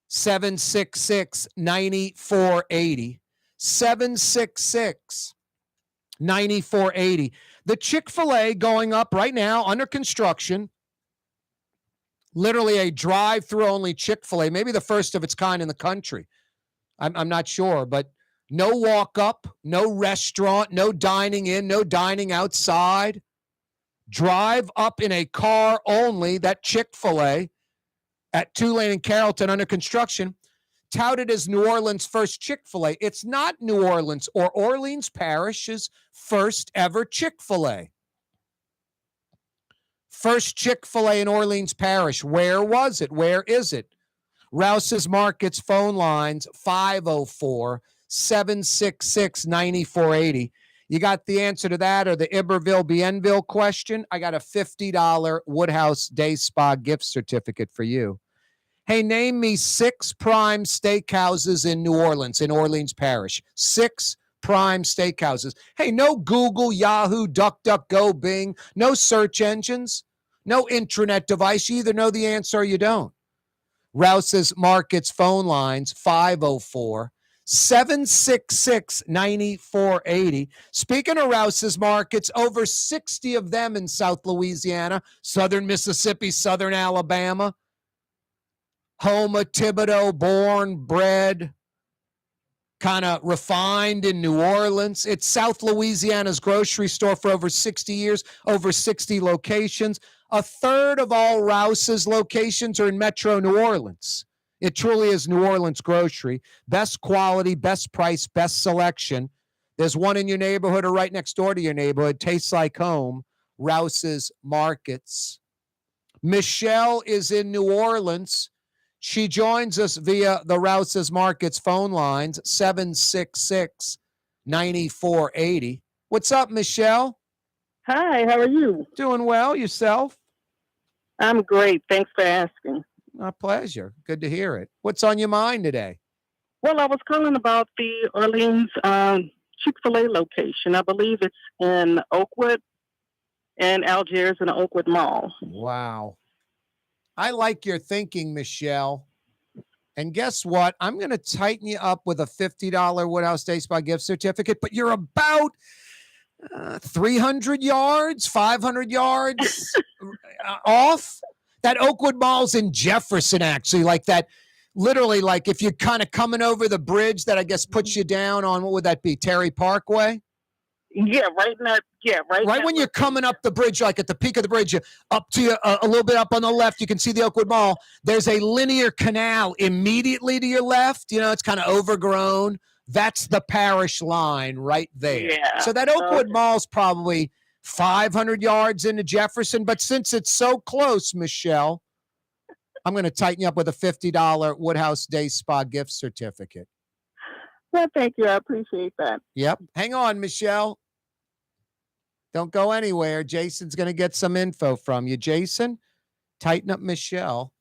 766-9480. 766-9480. The Chick-fil-A going up right now, under construction. Literally a drive-through only Chick-fil-A, maybe the first of its kind in the country. I'm not sure, but no walk-up, no restaurant, no dining in, no dining outside. Drive up in a car only, that Chick-fil-A at Tulane and Carrollton under construction, touted as New Orleans' first Chick-fil-A. It's not New Orleans or Orleans Parish's first ever Chick-fil-A. First Chick-fil-A in Orleans Parish. Where was it? Where is it? Rouse's Markets phone lines, 504-766-9480. You got the answer to that or the Iberville, Bienville question? I got a $50 Woodhouse Day Spa gift certificate for you. Hey, name me 6 prime steakhouses in New Orleans, in Orleans Parish. 6 prime steakhouses. Hey, no Google, Yahoo, DuckDuckGo, Bing. No search engines. No intranet device. You either know the answer or you don't. Rouse's Markets phone lines, 504 766-9480. Speaking of Rouse's Markets, over 60 of them in South Louisiana, Southern Mississippi, Southern Alabama. Home of Thibodeau, born, bred, kind of refined in New Orleans. It's South Louisiana's grocery store for over 60 years, over 60 locations. A third of all Rouse's locations are in Metro New Orleans. It truly is New Orleans grocery. Best quality, best price, best selection. There's one in your neighborhood or right next door to your neighborhood. Tastes like home. Rouse's Markets. Michelle is in New Orleans. She joins us via the Rouse's Markets phone lines, 766-9480. What's up, Michelle? Hi, how are you? Doing well. Yourself? I'm great. Thanks for asking. My pleasure. Good to hear it. What's on your mind today? Well, I was calling about the Orleans Chick-fil-A location. I believe it's in Oakwood and Algiers in the Oakwood Mall. Wow. I like your thinking, Michelle. And guess what? I'm going to tighten you up with a $50 Woodhouse Day Spa gift certificate, but you're about 300 yards, 500 yards off. That Oakwood Mall's in Jefferson, actually, like that. Literally, like if you're kind of coming over the bridge that I guess puts you down on, what would that be, Terry Parkway? Yeah, right now. Yeah, right when you're coming up the bridge, like at the peak of the bridge, up to a little bit up on the left, you can see the Oakwood Mall. There's a linear canal immediately to your left. You know, it's kind of overgrown. That's the parish line right there. Yeah. So that Oakwood Mall's probably 500 yards into Jefferson. But since it's so close, Michelle, I'm going to tighten you up with a $50 Woodhouse Day Spa gift certificate. Well, thank you. I appreciate that. Yep. Hang on, Michelle. Don't go anywhere. Jason's going to get some info from you. Jason, tighten up Michelle,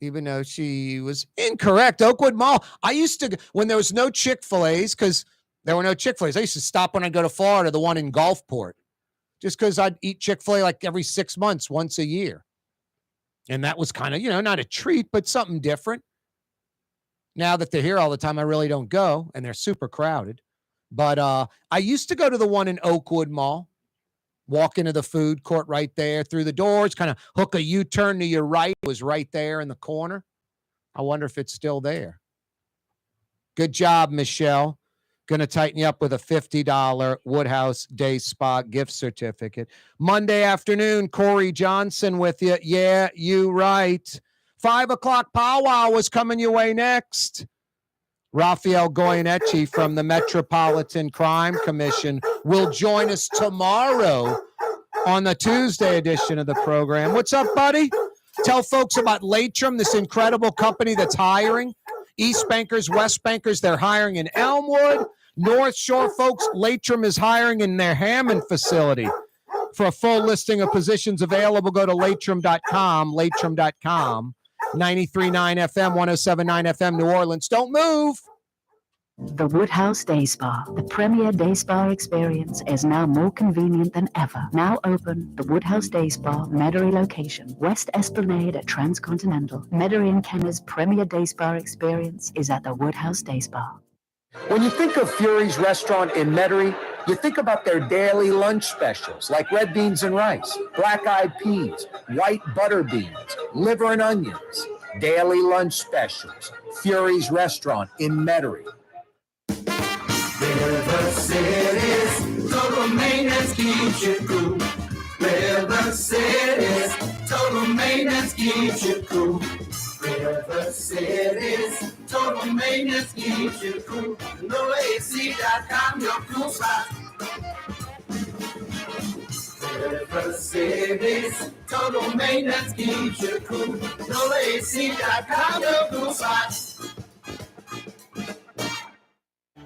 even though she was incorrect. Oakwood Mall. I used to, when there was no Chick-fil-A's, because there were no Chick-fil-A's, I used to stop when I go to Florida, the one in Gulfport, just because I'd eat Chick-fil-A like every 6 months, once a year. And that was kind of, not a treat, but something different. Now that they're here all the time, I really don't go, and they're super crowded. But I used to go to the one in Oakwood Mall, walk into the food court right there, through the doors, kind of hook a U-turn to your right. It was right there in the corner. I wonder if it's still there. Good job, Michelle. Going to tighten you up with a $50 Woodhouse Day Spa gift certificate. Monday afternoon, Corey Johnson with you. Yeah, you right. 5 o'clock powwow was coming your way next. Raphael Goyeneche from the Metropolitan Crime Commission will join us tomorrow on the Tuesday edition of the program. What's up, buddy? Tell folks about Latrim, this incredible company that's hiring. East Bankers, West Bankers, they're hiring in Elmwood. North Shore folks, Latrim is hiring in their Hammond facility. For a full listing of positions available, go to latrim.com, latrim.com. 93.9 FM, 107.9 FM, New Orleans. Don't move. The Woodhouse Day Spa, the premier day spa experience, is now more convenient than ever. Now open, the Woodhouse Day Spa, Metairie location, West Esplanade at Transcontinental. Metairie and Kenner's premier day spa experience is at the Woodhouse Day Spa. When you think of Fury's restaurant in Metairie, you think about their daily lunch specials like red beans and rice, black-eyed peas, white butter beans, liver and onions. Daily lunch specials. Fury's restaurant in Metairie. River City's total maintenance keeps you cool. River City's total maintenance keeps you cool. River City's total maintenance keeps you cool. NoAC.com, your cool spot. River City's total maintenance keeps you cool. NoAC.com, your cool spot.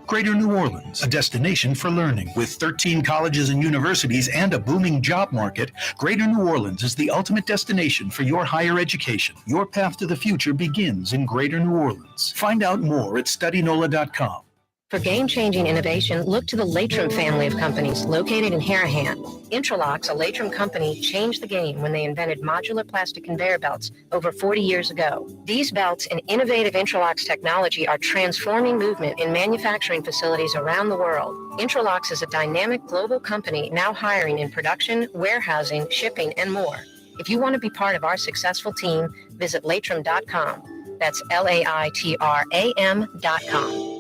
Greater New Orleans, a destination for learning. With 13 colleges and universities and a booming job market, Greater New Orleans is the ultimate destination for your higher education. Your path to the future begins in Greater New Orleans. Find out more at studynola.com. For game-changing innovation, look to the Latrim family of companies located in Harahan. Interlocks, a Latrim company, changed the game when they invented modular plastic conveyor belts over 40 years ago. These belts and innovative Interlocks technology are transforming movement in manufacturing facilities around the world. Interlocks is a dynamic global company now hiring in production, warehousing, shipping, and more. If you want to be part of our successful team, visit Latrim.com. That's LAITRAM.com.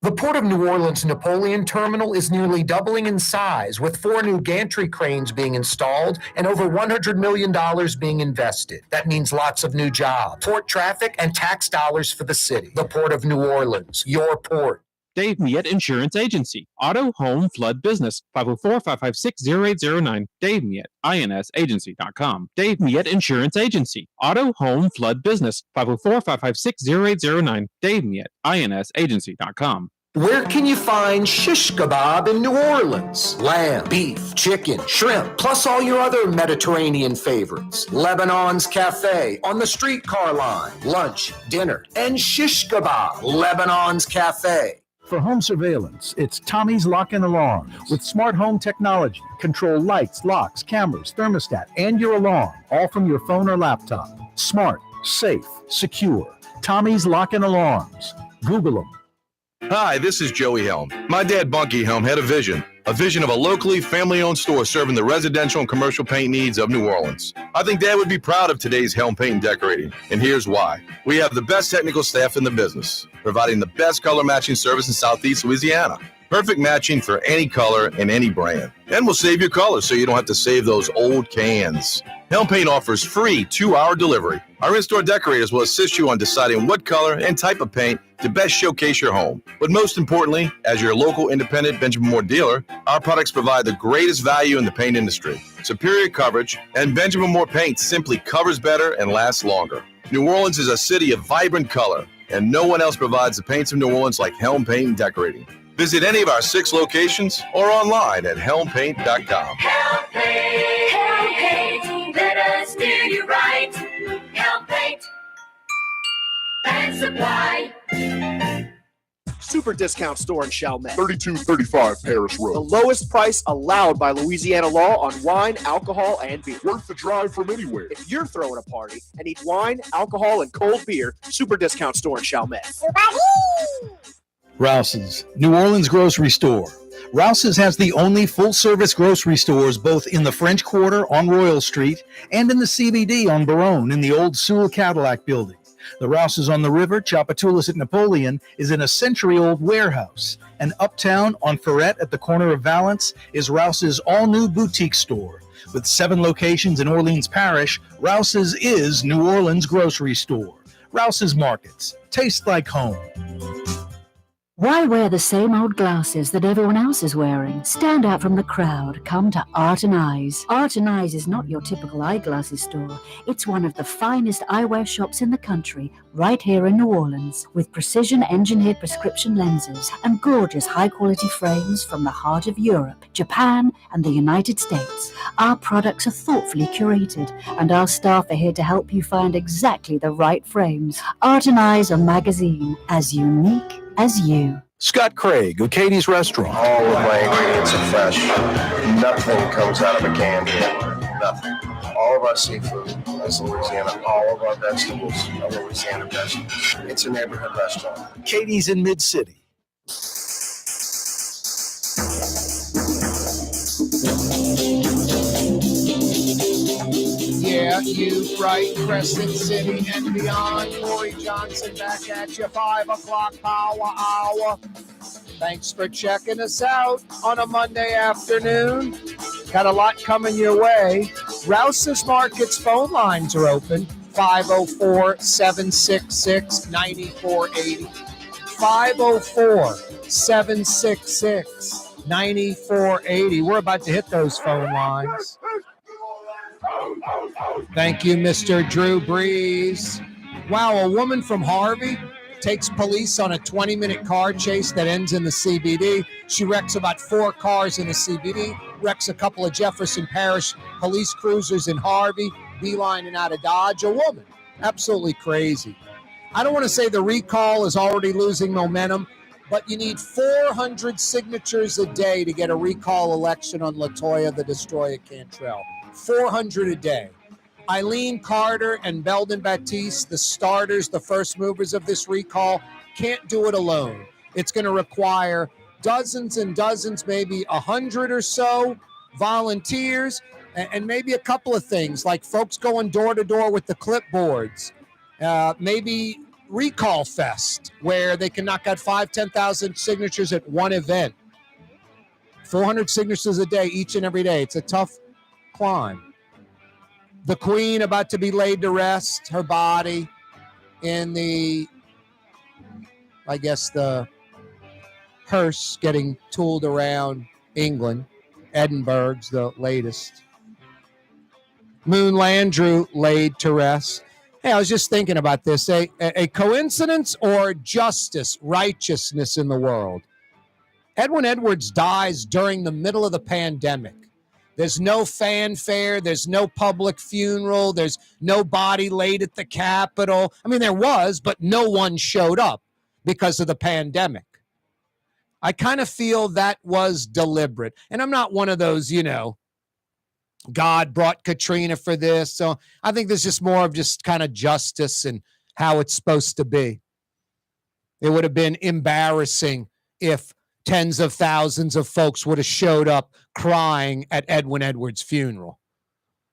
The Port of New Orleans Napoleon Terminal is nearly doubling in size, with 4 new gantry cranes being installed and over $100 million being invested. That means lots of new jobs, port traffic, and tax dollars for the city. The Port of New Orleans, your port. Dave Miette Insurance Agency. Auto, home, flood, business. 504-556-0809. Dave Miette, insagency.com. Dave Miette Insurance Agency. Auto, home, flood, business. 504-556-0809. Dave Miette, insagency.com. Where can you find shish kebab in New Orleans? Lamb, beef, chicken, shrimp, plus all your other Mediterranean favorites. Lebanon's Cafe on the streetcar line. Lunch, dinner, and shish kebab. Lebanon's Cafe. For home surveillance, it's Tommy's Lock and Alarm. With smart home technology, control lights, locks, cameras, thermostat, and your alarm, all from your phone or laptop. Smart, safe, secure. Tommy's Lock and Alarms. Google them. Hi, this is Joey Helm. My dad, Bunky Helm, had a vision of a locally family-owned store serving the residential and commercial paint needs of New Orleans. I think Dad would be proud of today's Helm Paint and Decorating, and here's why. We have the best technical staff in the business, providing the best color matching service in Southeast Louisiana. Perfect matching for any color and any brand. And we'll save your colors so you don't have to save those old cans. Helm Paint offers free 2-hour delivery. Our in-store decorators will assist you on deciding what color and type of paint to best showcase your home. But most importantly, as your local independent Benjamin Moore dealer, our products provide the greatest value in the paint industry. Superior coverage, and Benjamin Moore paint simply covers better and lasts longer. New Orleans is a city of vibrant color, and no one else provides the paints of New Orleans like Helm Paint and Decorating. Visit any of our 6 locations or online at helmpaint.com. Helm Paint, Helm Paint, let us do you right. Helm Paint and Supply. Super discount store in Chalmette. 3235 Paris Road. The lowest price allowed by Louisiana law on wine, alcohol, and beer. Worth the drive from anywhere. If you're throwing a party and need wine, alcohol, and cold beer, super discount store in Chalmette. Rouse's, New Orleans grocery store. Rouse's has the only full-service grocery stores both in the French Quarter on Royal Street and in the CBD on Baronne in the old Sewell Cadillac building. The Rouse's on the river, Tchoupitoulas at Napoleon, is in a century-old warehouse. And uptown on Ferret at the corner of Valence is Rouse's all-new boutique store. With 7 locations in Orleans Parish, Rouse's is New Orleans grocery store. Rouse's Markets. Taste like home. Why wear the same old glasses that everyone else is wearing? Stand out from the crowd. Come to Art and Eyes. Art and Eyes is not your typical eyeglasses store. It's one of the finest eyewear shops in the country, right here in New Orleans, with precision-engineered prescription lenses and gorgeous high-quality frames from the heart of Europe, Japan, and the United States. Our products are thoughtfully curated, and our staff are here to help you find exactly the right frames. Art and Eyes, a magazine as unique as you. Scott Craig of Katie's Restaurant. All of my ingredients are fresh. Nothing comes out of a can here. Nothing. All of our seafood is Louisiana. All of our vegetables are Louisiana vegetables. It's a neighborhood restaurant. Katie's in Mid-City. Yeah, you bright Crescent City and beyond. Corey Johnson back at you, 5 o'clock power hour. Thanks for checking us out on a Monday afternoon. Got a lot coming your way. Rouse's Markets phone lines are open, 504-766-9480. 504-766-9480. We're about to hit those phone lines. Thank you, Mr. Drew Brees. Wow, a woman from Harvey takes police on a 20-minute car chase that ends in the CBD. She wrecks about 4 cars in the CBD, wrecks a couple of Jefferson Parish police cruisers in Harvey, beelining out of Dodge. A woman. Absolutely crazy. I don't want to say the recall is already losing momentum, but you need 400 signatures a day to get a recall election on LaToya the Destroyer Cantrell. 400 a day. Eileen Carter and Belden Batiste, the starters, the first movers of this recall, can't do it alone. It's going to require dozens and dozens, maybe 100 or so volunteers, and maybe a couple of things like folks going door to door with the clipboards, maybe Recall Fest, where they can knock out 10,000 signatures at one event. 400 signatures a day, each and every day. It's a tough climb. The Queen about to be laid to rest, her body in the hearse getting tooled around England. Edinburgh's the latest. Moon Landrew laid to rest. Hey, I was just thinking about this. A coincidence or justice, righteousness in the world? Edwin Edwards dies during the middle of the pandemic. There's no fanfare. There's no public funeral. There's no body laid at the Capitol. I mean, there was, but no one showed up because of the pandemic. I kind of feel that was deliberate. And I'm not one of those, God brought Katrina for this. So I think there's just more of just kind of justice and how it's supposed to be. It would have been embarrassing if tens of thousands of folks would have showed up crying at Edwin Edwards' funeral.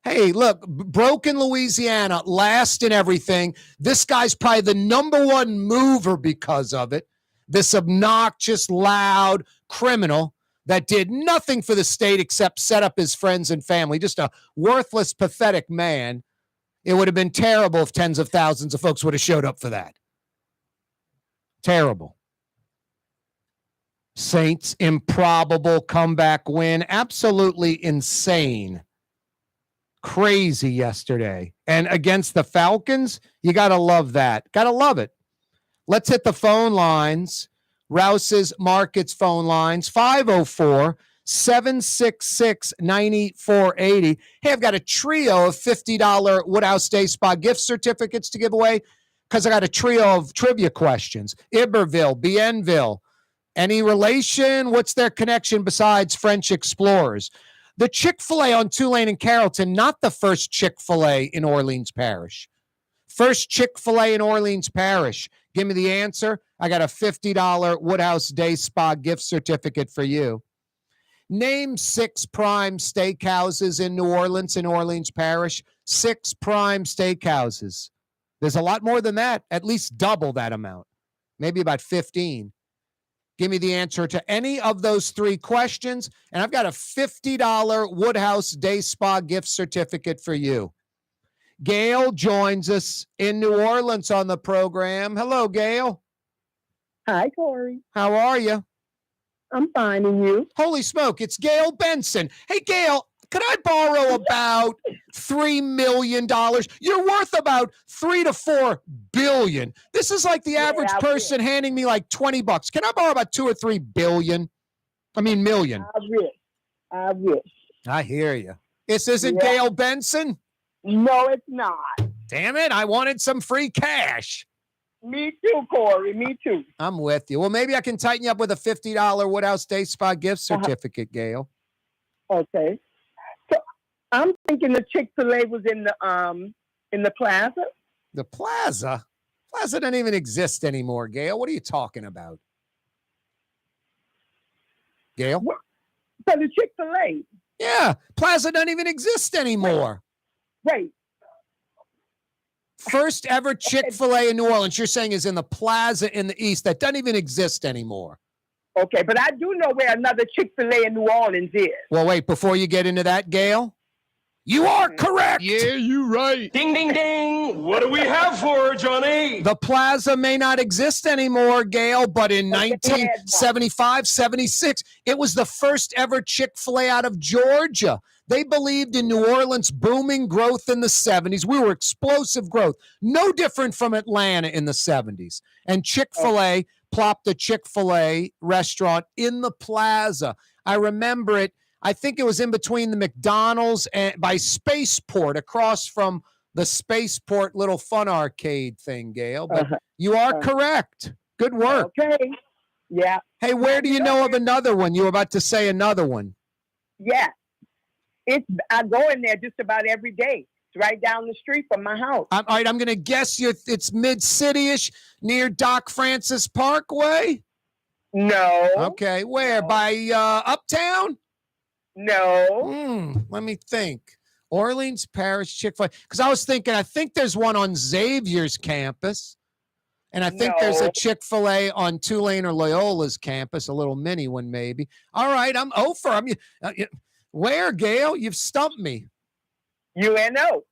Hey, look, broken Louisiana, last in everything. This guy's probably the number one mover because of it. This obnoxious, loud criminal that did nothing for the state except set up his friends and family. Just a worthless, pathetic man. It would have been terrible if tens of thousands of folks would have showed up for that. Terrible. Saints, improbable comeback win. Absolutely insane. Crazy yesterday. And against the Falcons, you got to love that. Got to love it. Let's hit the phone lines. Rouse's Markets phone lines, 504-766-9480. Hey, I've got a trio of $50 Woodhouse Day Spa gift certificates to give away because I got a trio of trivia questions. Iberville, Bienville. Any relation? What's their connection besides French explorers? The Chick-fil-A on Tulane and Carrollton, not the first Chick-fil-A in Orleans Parish. First Chick-fil-A in Orleans Parish. Give me the answer. I got a $50 Woodhouse Day Spa gift certificate for you. Name 6 prime steakhouses in New Orleans, in Orleans Parish. 6 prime steakhouses. There's a lot more than that, at least double that amount, maybe about 15. Give me the answer to any of those 3 questions, and I've got a $50 Woodhouse Day Spa gift certificate for you. Gail joins us in New Orleans on the program. Hello, Gail. Hi, Corey. How are you? I'm fine, and you? Holy smoke, it's Gail Benson. Hey, Gail, could I borrow about $3 million? You're worth about $3 to $4 billion. This is like the average person handing me like $20. Can I borrow about $2 or $3 billion? I mean, million. I wish. I hear you. This isn't Gail Benson? No, it's not. Damn it, I wanted some free cash. Me too, Corey. Me too. I'm with you. Well, maybe I can tighten you up with a $50 Woodhouse Day Spa gift certificate, Gail. Okay. So I'm thinking the Chick-fil-A was in the plaza. The plaza? Plaza doesn't even exist anymore, Gail. What are you talking about? Gail? So the Chick-fil-A. Yeah, plaza doesn't even exist anymore. Wait. First ever Chick-fil-A in New Orleans, you're saying, is in the plaza in the east that doesn't even exist anymore. Okay, but I do know where another Chick-fil-A in New Orleans is. Well, wait, before you get into that, Gail, you are correct. Yeah, you're right. Ding, ding, ding. What do we have for her, Johnny? The plaza may not exist anymore, Gail, but in 1975, 76, it was the first ever Chick-fil-A out of Georgia. They believed in New Orleans booming growth in the 70s. We were explosive growth, no different from Atlanta in the 70s. And Chick-fil-A plopped a Chick-fil-A restaurant in the plaza. I remember it. I think it was in between the McDonald's and by Spaceport, across from the Spaceport little fun arcade thing, Gail. But you are correct. Good work. Okay. Yeah. Hey, where do you know of another one? You were about to say another one. Yeah. I go in there just about every day. It's right down the street from my house. All right, I'm going to guess it's mid-city-ish near Doc Francis Parkway? No. Okay, where? No. By Uptown? No. Let me think. Orleans Parish Chick-fil-A. Because I was thinking, I think there's one on Xavier's campus. And I think there's a Chick-fil-A on Tulane or Loyola's campus, a little mini one maybe. All right, I'm over. Where, Gail? You've stumped me. UNO.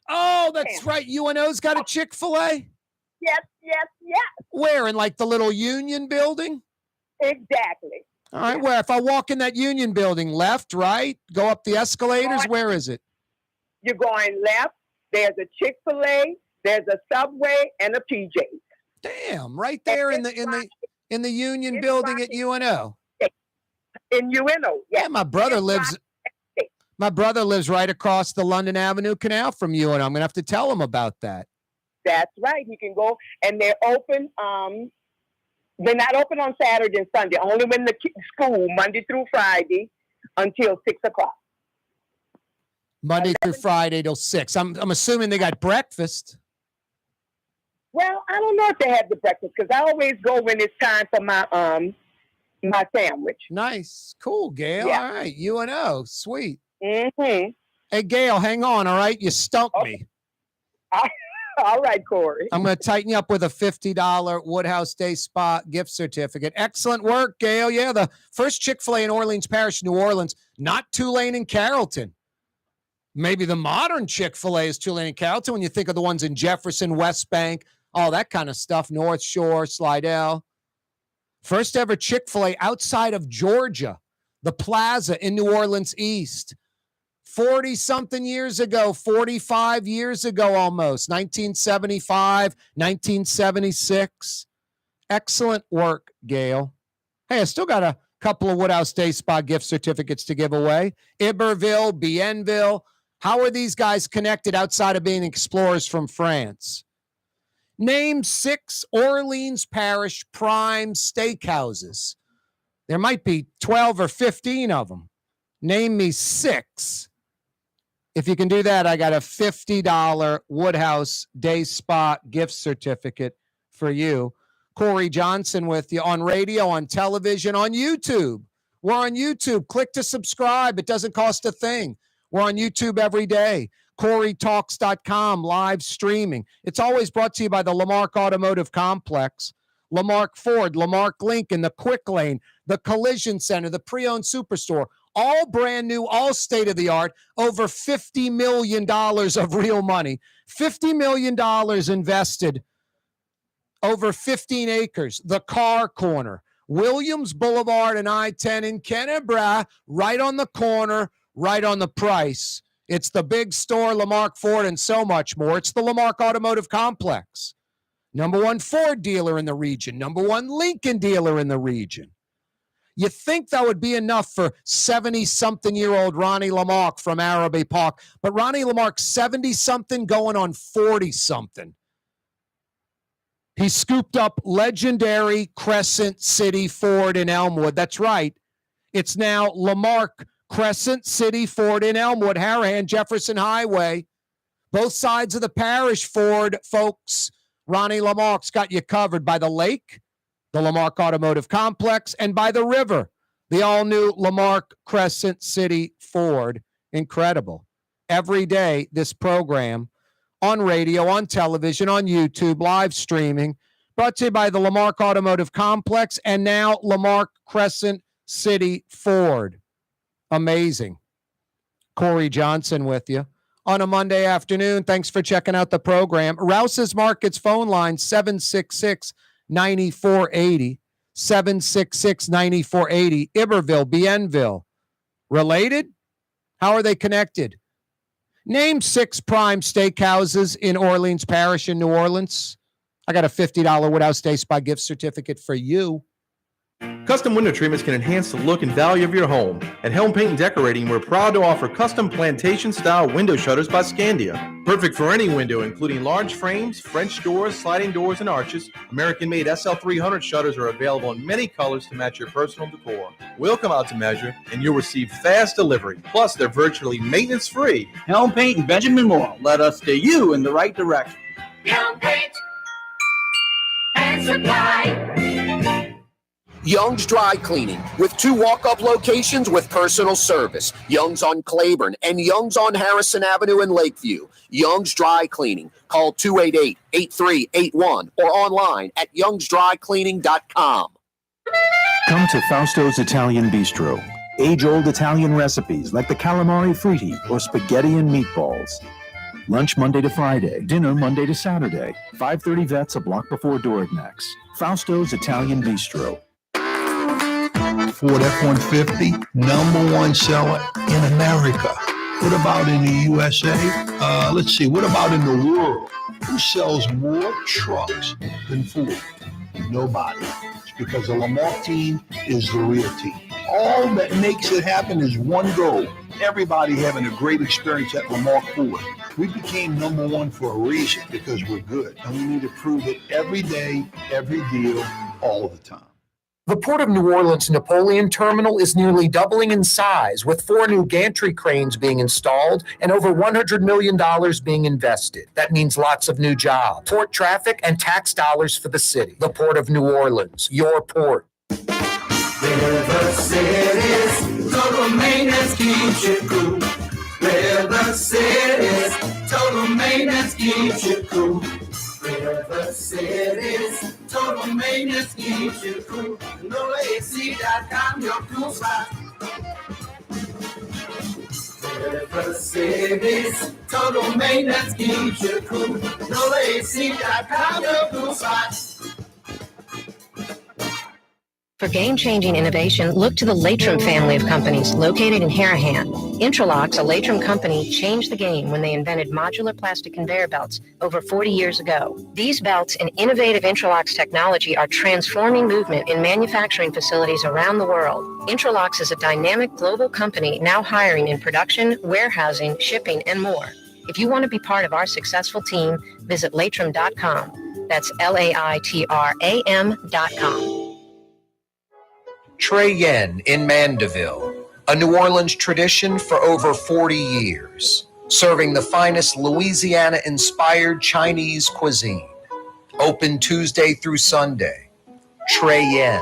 Oh, that's right. UNO's got a Chick-fil-A? Yes. Where? In like the little Union building? Exactly. All right, where? If I walk in that Union building, left, right, go up the escalators, where is it? You're going left. There's a Chick-fil-A, there's a Subway, and a PJ. Damn, right there in the Union building at UNO. In UNO, yeah. My brother lives right across the London Avenue Canal from UNO. I'm gonna have to tell him about that. That's right. He can go, and they're open. They're not open on Saturday and Sunday. Only when the school, Monday through Friday, until 6 o'clock. Monday through Friday till 6. I'm assuming they got breakfast. Well, I don't know if they have the breakfast because I always go when it's time for my sandwich. Nice, cool, Gail. Yeah. All right, UNO, sweet. Mm-hmm. Hey, Gail, hang on. All right, you stumped me. All right, Corey. I'm going to tighten you up with a $50 Woodhouse Day Spa gift certificate. Excellent work, Gail. Yeah, the first Chick-fil-A in Orleans Parish, New Orleans, not Tulane and Carrollton. Maybe the modern Chick-fil-A is Tulane and Carrollton when you think of the ones in Jefferson, West Bank, all that kind of stuff, North Shore, Slidell. First ever Chick-fil-A outside of Georgia, the Plaza in New Orleans East. 40-something years ago, 45 years ago almost, 1975, 1976. Excellent work, Gail. Hey, I still got a couple of Woodhouse Day Spa gift certificates to give away. Iberville, Bienville. How are these guys connected outside of being explorers from France? Name 6 Orleans Parish prime steakhouses. There might be 12 or 15 of them. Name me 6. If you can do that, I got a $50 Woodhouse Day Spa gift certificate for you. Corey Johnson with you on radio, on television, on YouTube. We're on YouTube. Click to subscribe. It doesn't cost a thing. We're on YouTube every day. CoreyTalks.com, live streaming. It's always brought to you by the Lamarck Automotive Complex. Lamarck Ford, Lamarck Lincoln, the Quick Lane, the Collision Center, the Pre-Owned Superstore. All brand new, all state-of-the-art, over $50 million of real money. $50 million invested, over 15 acres. The Car Corner, Williams Boulevard and I-10 in Kennebra, right on the corner, right on the price. It's the big store, Lamarck Ford, and so much more. It's the Lamarck Automotive Complex. Number 1 Ford dealer in the region. Number 1 Lincoln dealer in the region. You think that would be enough for 70-something-year-old Ronnie Lamarck from Araby Park, but Ronnie Lamarck's 70-something going on 40-something. He scooped up legendary Crescent City Ford in Elmwood. That's right. It's now Lamarck Crescent City Ford in Elmwood, Harahan, Jefferson Highway. Both sides of the parish, Ford, folks. Ronnie Lamarck's got you covered by the lake, the Lamarck Automotive Complex, and by the river, the all-new Lamarck Crescent City Ford. Incredible. Every day, this program on radio, on television, on YouTube, live streaming, brought to you by the Lamarck Automotive Complex and now Lamarck Crescent City Ford. Amazing. Corey Johnson with you on a Monday afternoon. Thanks for checking out the program. Rouse's Markets phone line, 766-9480. 766-9480. Iberville, Bienville. Related? How are they connected? Name 6 prime steakhouses in Orleans Parish in New Orleans. I got a $50 Woodhouse Day Spa gift certificate for you. Custom window treatments can enhance the look and value of your home. At Helm Paint and Decorating, we're proud to offer custom plantation-style window shutters by Scandia. Perfect for any window, including large frames, French doors, sliding doors, and arches. American-made SL300 shutters are available in many colors to match your personal decor. We'll come out to measure, and you'll receive fast delivery. Plus, they're virtually maintenance-free. Helm Paint and Benjamin Moore. Let us steer you in the right direction. Helm Paint and Supply. Young's Dry Cleaning, with 2 walk-up locations with personal service. Young's on Claiborne and Young's on Harrison Avenue in Lakeview. Young's Dry Cleaning. Call 288-8381 or online at youngsdrycleaning.com. Come to Fausto's Italian Bistro. Age-old Italian recipes like the calamari fritti or spaghetti and meatballs. Lunch Monday to Friday, dinner Monday to Saturday. 530 Vets, a block before Dorignax. Fausto's Italian Bistro. Ford F-150, #1 seller in America. What about in the USA? Let's see, what about in the world? Who sells more trucks than Ford? Nobody. It's because the Lamar team is the real team. All that makes it happen is one goal. Everybody having a great experience at Lamar Ford. We became #1 for a reason, because we're good. And we need to prove it every day, every deal, all the time. The Port of New Orleans Napoleon Terminal is nearly doubling in size, with 4 new gantry cranes being installed and over $100 million being invested. That means lots of new jobs, port traffic, and tax dollars for the city. The Port of New Orleans, your port. River City's total maintenance keeps you cool. River City's total maintenance keeps you cool. River City's total maintenance keeps you cool. NoAC.com, your cool spot. River City's total maintenance keeps you cool. NoAC.com, your cool spot. For game-changing innovation, look to the Latrim family of companies located in Harahan. Intralocks, a Latrim company, changed the game when they invented modular plastic conveyor belts over 40 years ago. These belts and innovative Intralocks technology are transforming movement in manufacturing facilities around the world. Intralocks is a dynamic global company now hiring in production, warehousing, shipping, and more. If you want to be part of our successful team, visit latrim.com. That's LAITRAM.com. Trey Yen in Mandeville, a New Orleans tradition for over 40 years, serving the finest Louisiana-inspired Chinese cuisine. Open Tuesday through Sunday. Trey Yen.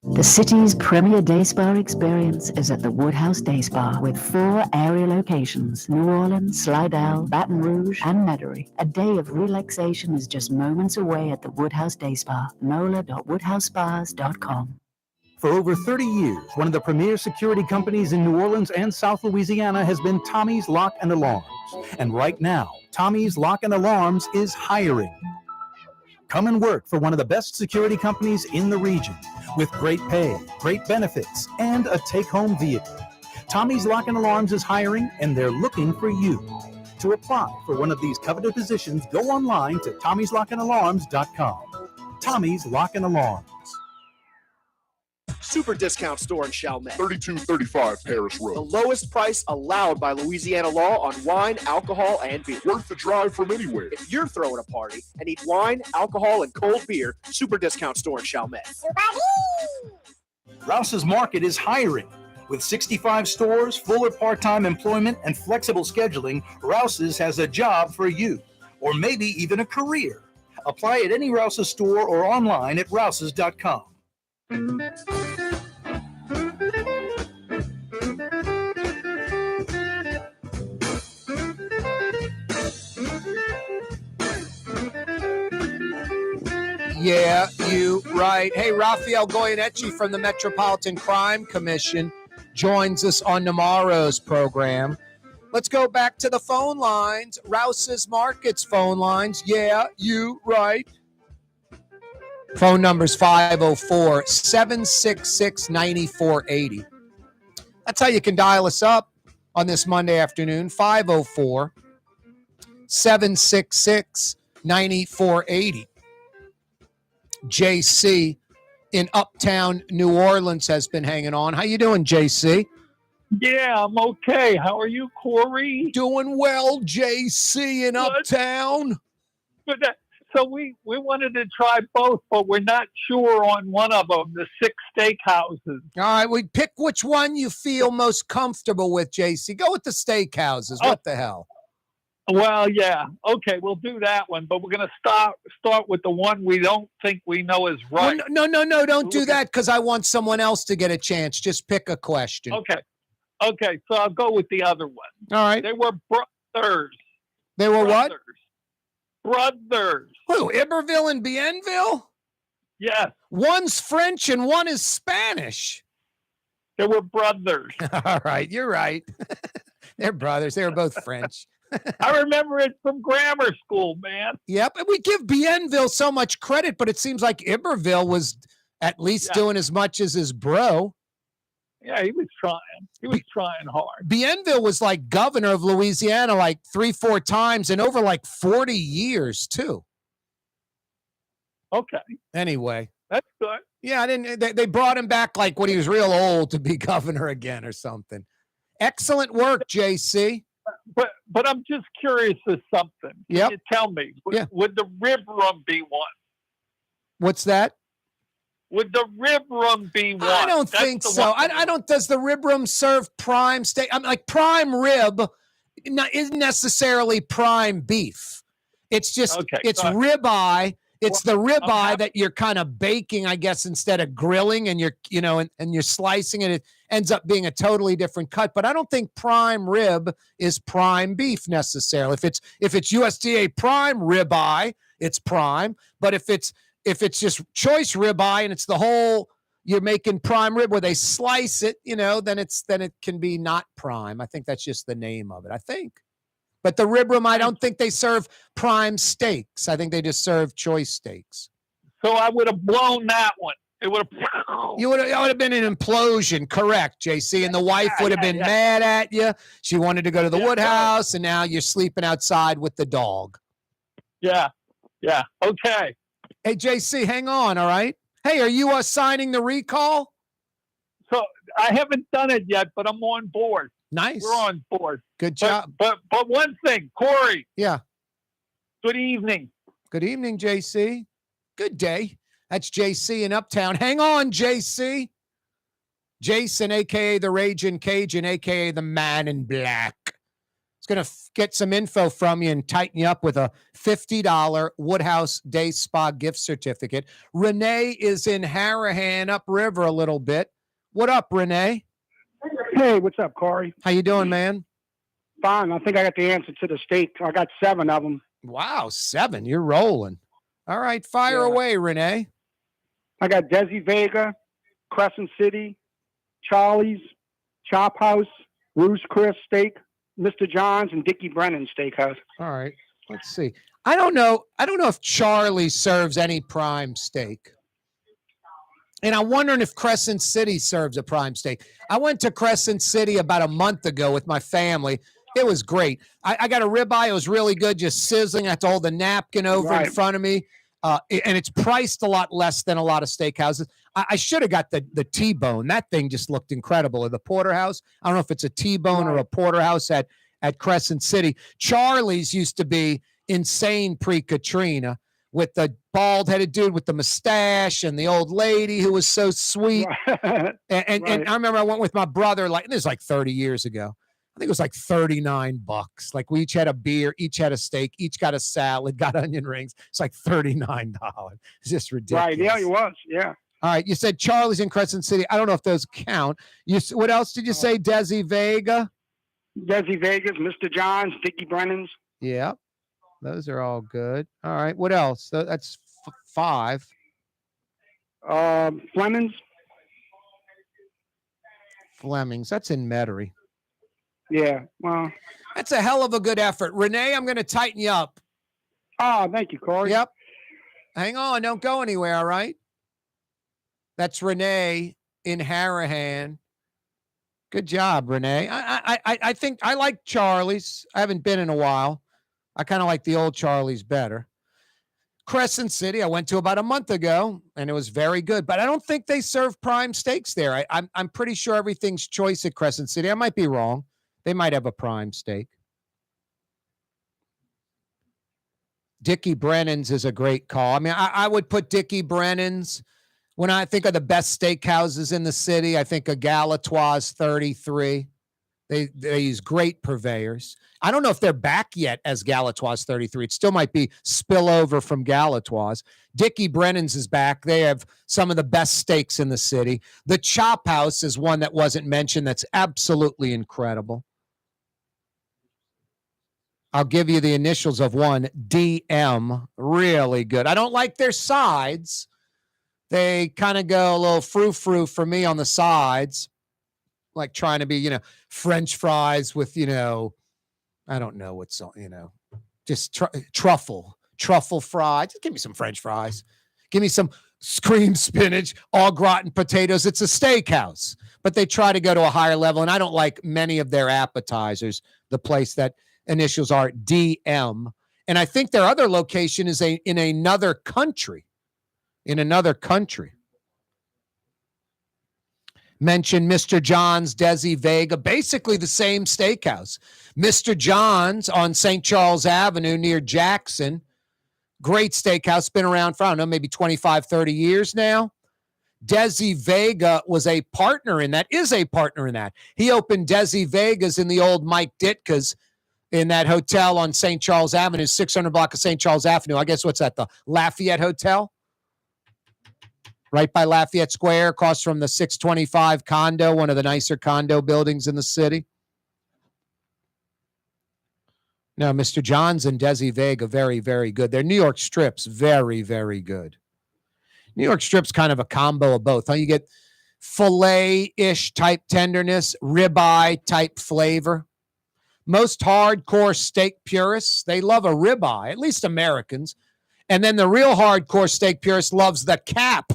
The city's premier day spa experience is at the Woodhouse Day Spa with 4 area locations: New Orleans, Slidell, Baton Rouge, and Metairie. A day of relaxation is just moments away at the Woodhouse Day Spa. NOLA.woodhousespas.com. For over 30 years, one of the premier security companies in New Orleans and South Louisiana has been Tommy's Lock and Alarms. And right now, Tommy's Lock and Alarms is hiring. Come and work for one of the best security companies in the region, with great pay, great benefits, and a take-home vehicle. Tommy's Lock and Alarms is hiring, and they're looking for you. To apply for one of these coveted positions, go online to tommyslockandalarms.com. Tommy's Lock and Alarms. Super discount store in Chalmette. 3235 Paris Road. The lowest price allowed by Louisiana law on wine, alcohol, and beer. Worth the drive from anywhere. If you're throwing a party and need wine, alcohol, and cold beer, super discount store in Chalmette. Rouse's Market is hiring. With 65 stores, full or part-time employment, and flexible scheduling, Rouse's has a job for you, or maybe even a career. Apply at any Rouse's store or online at rouses.com. Yeah, you right. Hey, Rafael Goyeneche from the Metropolitan Crime Commission joins us on tomorrow's program. Let's go back to the phone lines. Rouse's Markets phone lines. Yeah, you right. Phone number's 504-766-9480. That's how you can dial us up on this Monday afternoon, 504-766-9480. JC in Uptown New Orleans has been hanging on. How you doing, JC? Yeah, I'm okay. How are you, Corey? Doing well, JC in Uptown. But so we wanted to try both, but we're not sure on one of them, the 6 steakhouses. All right, we pick which one you feel most comfortable with, JC. Go with the steakhouses. What the hell? Well, yeah. Okay, we'll do that one, but we're going to start with the one we don't think we know is right. Well, no, don't do that because I want someone else to get a chance. Just pick a question. Okay, so I'll go with the other one. All right. They were brothers. They were what? Brothers. Who, Iberville and Bienville? Yes. One's French and one is Spanish. They were brothers. All right, you're right. They're brothers. They were both French. I remember it from grammar school, man. Yep, and we give Bienville so much credit, but it seems like Iberville was at least doing as much as his bro. Yeah, he was trying. He was trying hard. Bienville was like governor of Louisiana like 3-4 times and over like 40 years too. Okay. Anyway. That's good. Yeah, they brought him back like when he was real old to be governor again or something. Excellent work, JC. But I'm just curious of something. Can you tell me, would the rib room be one? What's that? Would the rib room be one? I don't think so. I don't. Does the rib room serve prime steak? I mean, like prime rib isn't necessarily prime beef. It's just it's ribeye. It's the ribeye that you're kind of baking, I guess, instead of grilling, and you're and you're slicing it. It ends up being a totally different cut. But I don't think prime rib is prime beef necessarily. If it's USDA prime ribeye, it's prime. But if it's just choice ribeye and it's the whole, you're making prime rib where they slice it, then it can be not prime. I think that's just the name of it, I think. But the rib room, I don't think they serve prime steaks. I think they just serve choice steaks. So I would have blown that one. It would have been an implosion, correct, JC? And the wife would have been mad at you. She wanted to go to the woodhouse, and now you're sleeping outside with the dog. Yeah. Okay. Hey, JC, hang on, all right? Hey, are you signing the recall? So I haven't done it yet, but I'm on board. Nice. We're on board. Good job. But one thing, Corey. Yeah. Good evening. Good evening, JC. Good day. That's JC in Uptown. Hang on, JC. Jason, a.k.a. the Raging Cajun, a.k.a. the Man in Black. Going to get some info from you and tighten you up with a $50 Woodhouse Day Spa gift certificate. Renee is in Harahan, upriver a little bit. What up, Renee? Hey, what's up, Corey? How you doing, man? Fine. I think I got the answer to the steak. I got 7 of them. Wow, 7. You're rolling. All right, fire away, Renee. I got Desi Vega, Crescent City, Charlie's, Chop House, Ruth's Chris Steak, Mr. John's, and Dickie Brennan Steakhouse. All right. Let's see. I don't know if Charlie serves any prime steak. And I'm wondering if Crescent City serves a prime steak. I went to Crescent City about a month ago with my family. It was great. I got a ribeye. It was really good, just sizzling. I had to hold the napkin over in front of me. And it's priced a lot less than a lot of steakhouses. I should have got the T-bone. That thing just looked incredible. Or the porterhouse. I don't know if it's a T-bone or a porterhouse at Crescent City. Charlie's used to be insane pre-Katrina with the bald-headed dude with the mustache and the old lady who was so sweet. And I remember I went with my brother, this was like 30 years ago. I think it was like $39. Like we each had a beer, each had a steak, each got a salad, got onion rings. It's like $39. It's just ridiculous. Right, yeah, it was, yeah. All right, you said Charlie's in Crescent City. I don't know if those count. What else did you say? Desi Vega? Desi Vegas, Mr. John's, Dickie Brennan's. Yeah, those are all good. All right, what else? That's 5. Fleming's. Fleming's. That's in Metairie. Yeah, well. That's a hell of a good effort. Renee, I'm going to tighten you up. Oh, thank you, Corey. Yep. Hang on. Don't go anywhere, all right? That's Renee in Harahan. Good job, Renee. I think I like Charlie's. I haven't been in a while. I kind of like the old Charlie's better. Crescent City, I went to about a month ago, and it was very good. But I don't think they serve prime steaks there. I'm pretty sure everything's choice at Crescent City. I might be wrong. They might have a prime steak. Dickie Brennan's is a great call. I mean, I would put Dickie Brennan's. When I think of the best steakhouses in the city, I think of Galatoire's 33. They use great purveyors. I don't know if they're back yet as Galatoire's 33. It still might be spillover from Galatoire's. Dickie Brennan's is back. They have some of the best steaks in the city. The Chop House is one that wasn't mentioned that's absolutely incredible. I'll give you the initials of one, DM. Really good. I don't like their sides. They kind of go a little frou-frou for me on the sides, like trying to be, French fries with, I don't know what's, just truffle fries. Just give me some French fries. Give me some creamed spinach, au gratin potatoes. It's a steakhouse, but they try to go to a higher level, and I don't like many of their appetizers, the place that initials are DM. And I think their other location is in another country. Mentioned Mr. John's, Desi Vega, basically the same steakhouse. Mr. John's on St. Charles Avenue near Jackson. Great steakhouse, been around for, I don't know, maybe 25, 30 years now. Desi Vega was a partner in that, is a partner in that. He opened Desi Vega's in the old Mike Ditka's in that hotel on St. Charles Avenue, 600 block of St. Charles Avenue. I guess what's that, the Lafayette Hotel? Right by Lafayette Square, across from the 625 condo, one of the nicer condo buildings in the city. No, Mr. John's and Desi Vega, very, very good. Their New York strips, very, very good. New York strips kind of a combo of both. Huh? You get filet-ish type tenderness, ribeye type flavor. Most hardcore steak purists, they love a ribeye, at least Americans. And then the real hardcore steak purist loves the cap,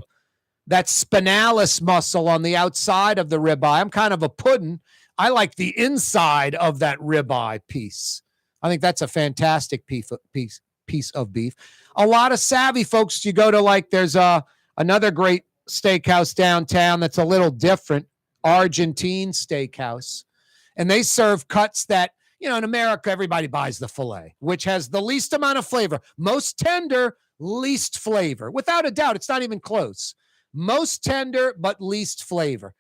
that spinalis muscle on the outside of the ribeye. I'm kind of a puddin'. I like the inside of that ribeye piece. I think that's a fantastic piece of beef. A lot of savvy folks, you go to there's another great steakhouse downtown that's a little different, Argentine Steakhouse. And they serve cuts that, in America, everybody buys the filet, which has the least amount of flavor. Most tender, least flavor. Without a doubt, it's not even close. Most tender, but least flavor.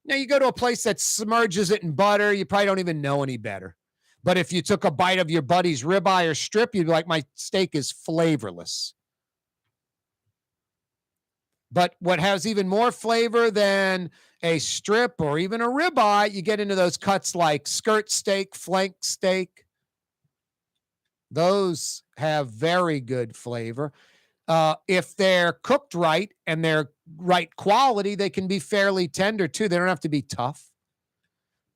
Now, you go to a place that submerges it in butter, you probably don't even know any better. But if you took a bite of your buddy's ribeye or strip, you'd be like, my steak is flavorless. But what has even more flavor than a strip or even a ribeye, you get into those cuts like skirt steak, flank steak. Those have very good flavor. If they're cooked right and they're right quality, they can be fairly tender too. They don't have to be tough.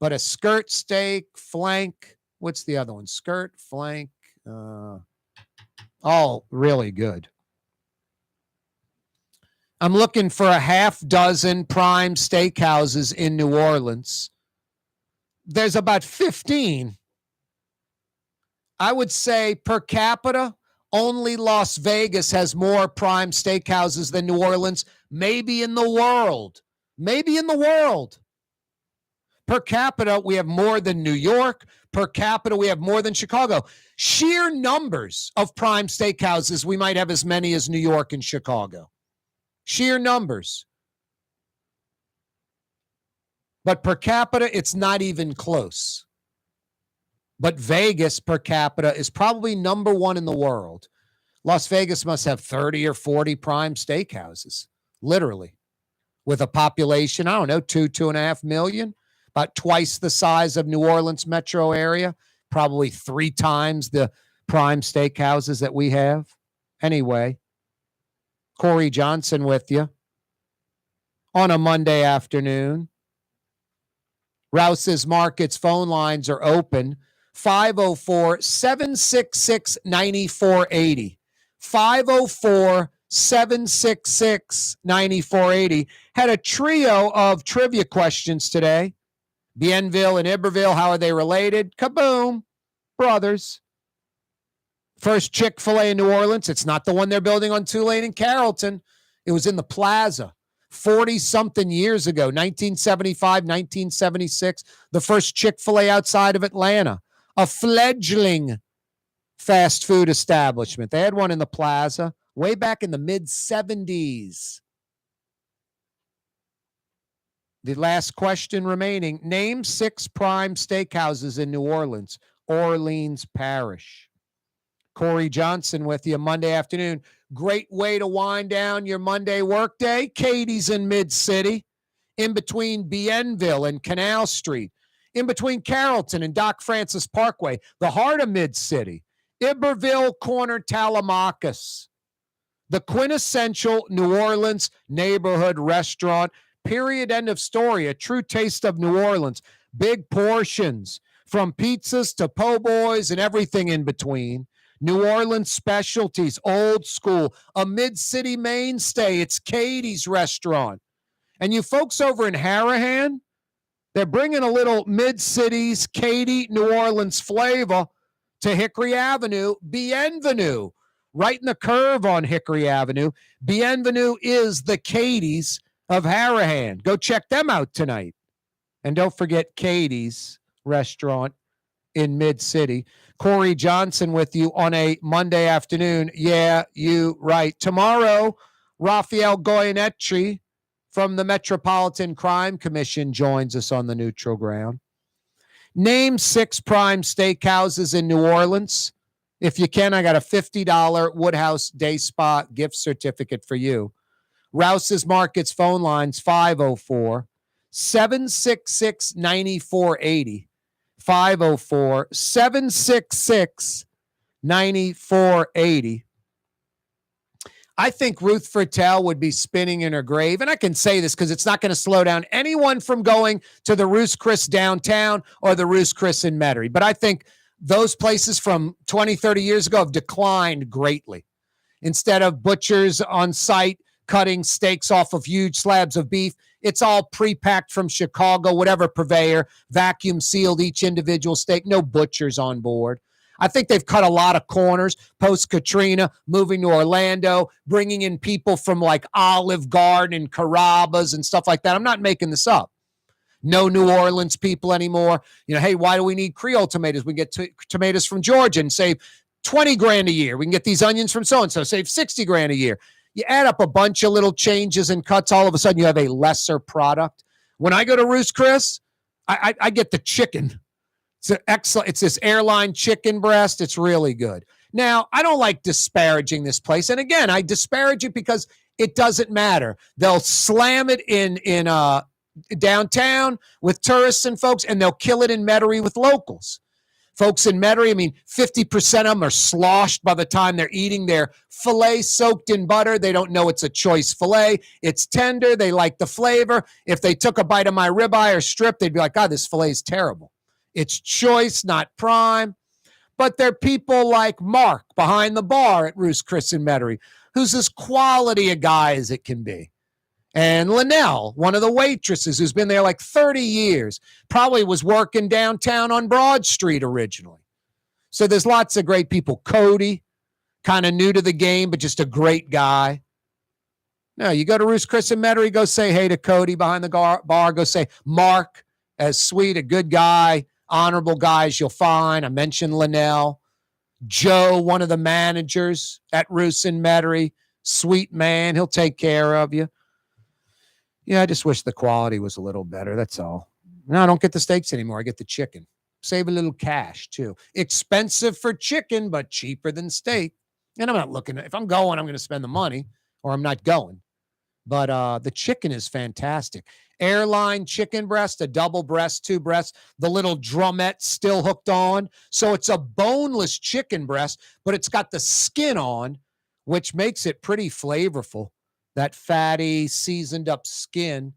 But a skirt steak, flank, what's the other one? Skirt, flank, all really good. I'm looking for a half dozen prime steakhouses in New Orleans. There's about 15. I would say per capita, only Las Vegas has more prime steakhouses than New Orleans, maybe in the world. Maybe in the world. Per capita, we have more than New York. Per capita, we have more than Chicago. Sheer numbers of prime steakhouses, we might have as many as New York and Chicago. Sheer numbers. But per capita, it's not even close. But Vegas per capita is probably number one in the world. Las Vegas must have 30 or 40 prime steakhouses, literally, with a population, 2.5 million, about twice the size of New Orleans metro area, probably 3 times the prime steakhouses that we have. Anyway, Corey Johnson with you on a Monday afternoon. Rouse's Markets phone lines are open. 504-766-9480. 504-766-9480. Had a trio of trivia questions today. Bienville and Iberville, how are they related? Kaboom. Brothers. First Chick-fil-A in New Orleans. It's not the one they're building on Tulane and Carrollton. It was in the plaza 40-something years ago, 1975, 1976. The first Chick-fil-A outside of Atlanta. A fledgling fast food establishment. They had one in the plaza way back in the mid-70s. The last question remaining. Name 6 prime steakhouses in New Orleans. Orleans Parish. Corey Johnson with you Monday afternoon. Great way to wind down your Monday workday. Katie's in Mid-City, in between Bienville and Canal Street, in between Carrollton and Doc Francis Parkway, the heart of Mid-City. Iberville Corner, Tallahassee. The quintessential New Orleans neighborhood restaurant. Period. End of story. A true taste of New Orleans. Big portions, from pizzas to po' boys and everything in between. New Orleans specialties, old school, a mid-city mainstay. It's Katie's restaurant. And you folks over in Harahan, they're bringing a little mid-cities, Katie, New Orleans flavor to Hickory Avenue. Bienvenue, right in the curve on Hickory Avenue. Bienvenue is the Katie's of Harahan. Go check them out tonight. And don't forget Katie's restaurant in Mid-City. Corey Johnson with you on a Monday afternoon. Yeah, you right. Tomorrow, Raphael Goyeneche from the Metropolitan Crime Commission joins us on the neutral ground. Name 6 prime steakhouses in New Orleans. If you can, I got a $50 Woodhouse Day Spa gift certificate for you. Rouse's Markets phone lines 504-766-9480. 504-766-9480. I think Ruth Fertel would be spinning in her grave. And I can say this because it's not going to slow down anyone from going to the Ruth's Chris downtown or the Ruth's Chris in Metairie. But I think those places from 20, 30 years ago have declined greatly. Instead of butchers on site cutting steaks off of huge slabs of beef, it's all pre-packed from Chicago, whatever purveyor, vacuum sealed each individual steak, no butchers on board. I think they've cut a lot of corners post-Katrina, moving to Orlando, bringing in people from like Olive Garden and Carrabba's and stuff like that. I'm not making this up. No New Orleans people anymore. You know, hey, why do we need Creole tomatoes? We can get tomatoes from Georgia and save $20,000 a year. We can get these onions from so-and-so, save $60,000 a year. You add up a bunch of little changes and cuts, all of a sudden you have a lesser product. When I go to Ruth's Chris, I get the chicken. It's excellent. It's this airline chicken breast. It's really good. Now, I don't like disparaging this place. And again, I disparage it because it doesn't matter. They'll slam it in downtown with tourists and folks, and they'll kill it in Metairie with locals. Folks in Metairie, I mean, 50% of them are sloshed by the time they're eating their filet soaked in butter. They don't know it's a choice filet. It's tender. They like the flavor. If they took a bite of my ribeye or strip, they'd be like, God, this filet is terrible. It's choice, not prime. But there are people like Mark behind the bar at Ruth's Chris in Metairie, who's as quality a guy as it can be. And Linnell, one of the waitresses who's been there like 30 years, probably was working downtown on Broad Street originally. So there's lots of great people. Cody, kind of new to the game, but just a great guy. No, you go to Ruth's Chris in Metairie, go say hey to Cody behind the bar. Go say Mark, as sweet, a good guy, honorable guys you'll find. I mentioned Linnell. Joe, one of the managers at Ruth's in Metairie, sweet man. He'll take care of you. Yeah, I just wish the quality was a little better. That's all. No, I don't get the steaks anymore. I get the chicken. Save a little cash, too. Expensive for chicken, but cheaper than steak. And I'm not looking. If I'm going, I'm going to spend the money, or I'm not going. But the chicken is fantastic. Airline chicken breast, a double breast, 2 breasts, the little drumette still hooked on. So it's a boneless chicken breast, but it's got the skin on, which makes it pretty flavorful. That fatty, seasoned up skin,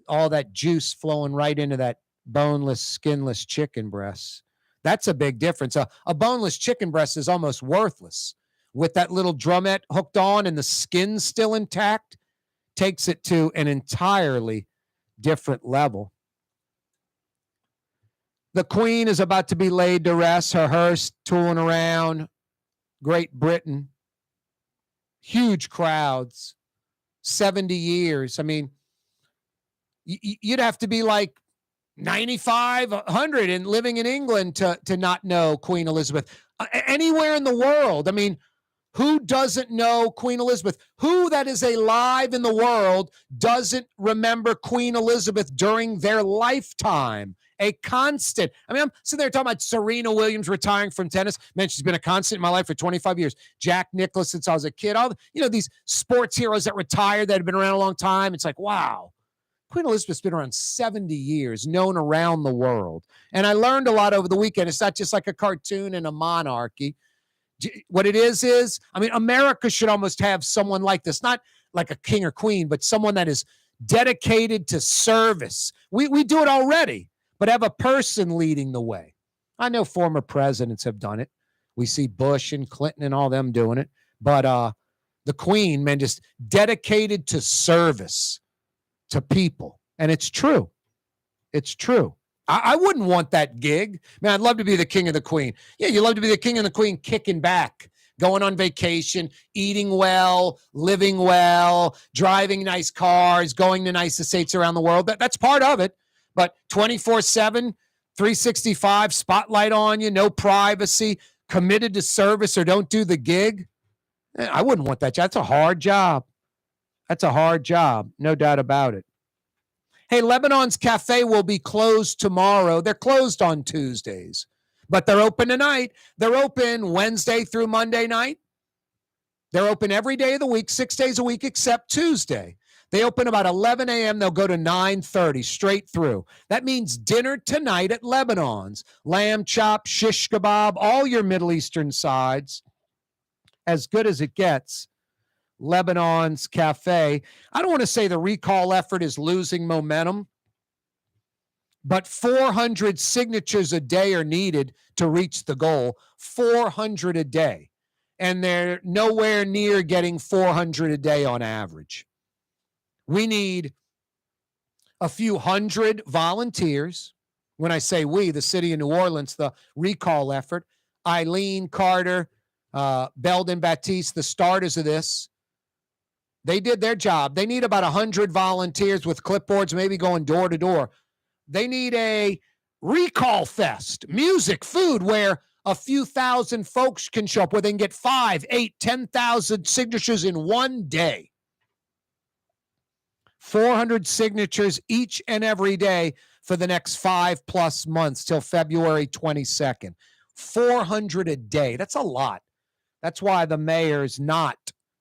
all that juice flowing right into that boneless, skinless chicken breast. That's a big difference. A boneless chicken breast is almost worthless. With that little drumette hooked on and the skin still intact, takes it to an entirely different level. The Queen is about to be laid to rest. Her hearse tooling around Great Britain. Huge crowds, 70 years. I mean, you'd have to be like 95, 100 and living in England to not know Queen Elizabeth. Anywhere in the world. I mean, who doesn't know Queen Elizabeth? Who that is alive in the world doesn't remember Queen Elizabeth during their lifetime? A constant. I mean, I'm sitting there talking about Serena Williams retiring from tennis. Man, she's been a constant in my life for 25 years. Jack Nicklaus since I was a kid. All these sports heroes that retired that have been around a long time. It's like, wow. Queen Elizabeth's been around 70 years, known around the world. And I learned a lot over the weekend. It's not just like a cartoon and a monarchy. What it is, I mean, America should almost have someone like this, not like a king or queen, but someone that is dedicated to service. We do it already, but have a person leading the way. I know former presidents have done it. We see Bush and Clinton and all them doing it. But the queen, man, just dedicated to service to people. And it's true. It's true. I wouldn't want that gig. Man, I'd love to be the king of the queen. Yeah, you love to be the king and the queen kicking back, going on vacation, eating well, living well, driving nice cars, going to nice estates around the world. That's part of it. But 24/7, 365, spotlight on you, no privacy, committed to service or don't do the gig. I wouldn't want that job. That's a hard job. That's a hard job. No doubt about it. Hey, Lebanon's Cafe will be closed tomorrow. They're closed on Tuesdays, but they're open tonight. They're open Wednesday through Monday night. They're open every day of the week, 6 days a week, except Tuesday. They open about 11 a.m. They'll go to 9:30 straight through. That means dinner tonight at Lebanon's. Lamb chop, shish kebab, all your Middle Eastern sides. As good as it gets. Lebanon's Cafe. I don't want to say the recall effort is losing momentum, but 400 signatures a day are needed to reach the goal. 400 a day. And they're nowhere near getting 400 a day on average. We need a few hundred volunteers. When I say we, the city of New Orleans, the recall effort, Eileen, Carter, Belden, Baptiste, the starters of this, they did their job. They need about 100 volunteers with clipboards, maybe going door to door. They need a recall fest, music, food, where a few thousand folks can show up, where they can get 5, 8, 10,000 signatures in one day. 400 signatures each and every day for the next 5+ months till February 22nd. 400 a day. That's a lot. That's why the mayor's not,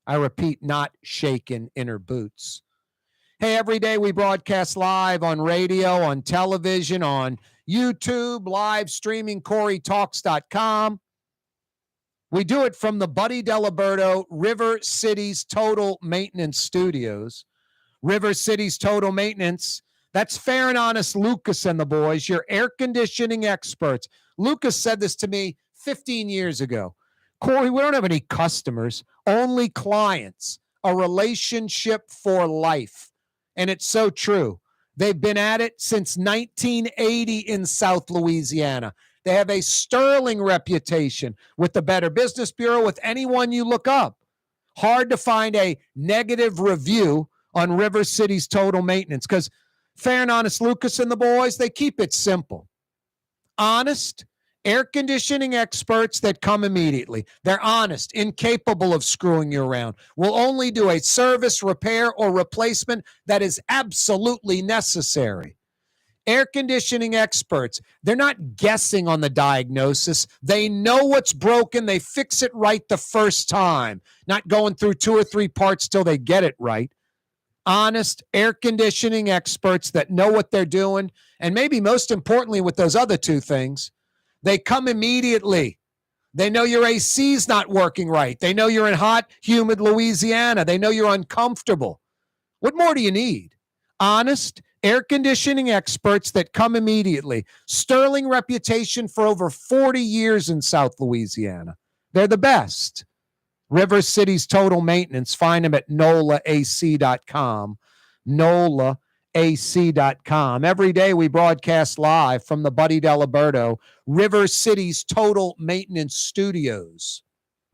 I repeat, not shaken in her boots. Hey, every day we broadcast live on radio, on television, on YouTube, live streaming, CoreyTalks.com. We do it from the Buddy Diliberto River Cities Total Maintenance Studios. River Cities Total Maintenance. That's Fair and Honest Lucas and the boys, your air conditioning experts. Lucas said this to me 15 years ago. Corey, we don't have any customers, only clients, a relationship for life. And it's so true. They've been at it since 1980 in South Louisiana. They have a sterling reputation with the Better Business Bureau, with anyone you look up. Hard to find a negative review on River Cities Total Maintenance, because Fair and Honest Lucas and the boys, they keep it simple. Honest, air conditioning experts that come immediately. They're honest, incapable of screwing you around. Will only do a service, repair, or replacement that is absolutely necessary. Air conditioning experts, they're not guessing on the diagnosis. They know what's broken. They fix it right the first time, not going through 2 or 3 parts till they get it right. Honest air conditioning experts that know what they're doing. And maybe most importantly with those other 2 things, they come immediately. They know your AC's not working right. They know you're in hot, humid Louisiana. They know you're uncomfortable. What more do you need? Honest air conditioning experts that come immediately. Sterling reputation for over 40 years in South Louisiana. They're the best. River Cities Total Maintenance. Find them at NOLAAC.com. NOLAAC.com. Every day we broadcast live from the Buddy Diliberto River Cities Total Maintenance Studios.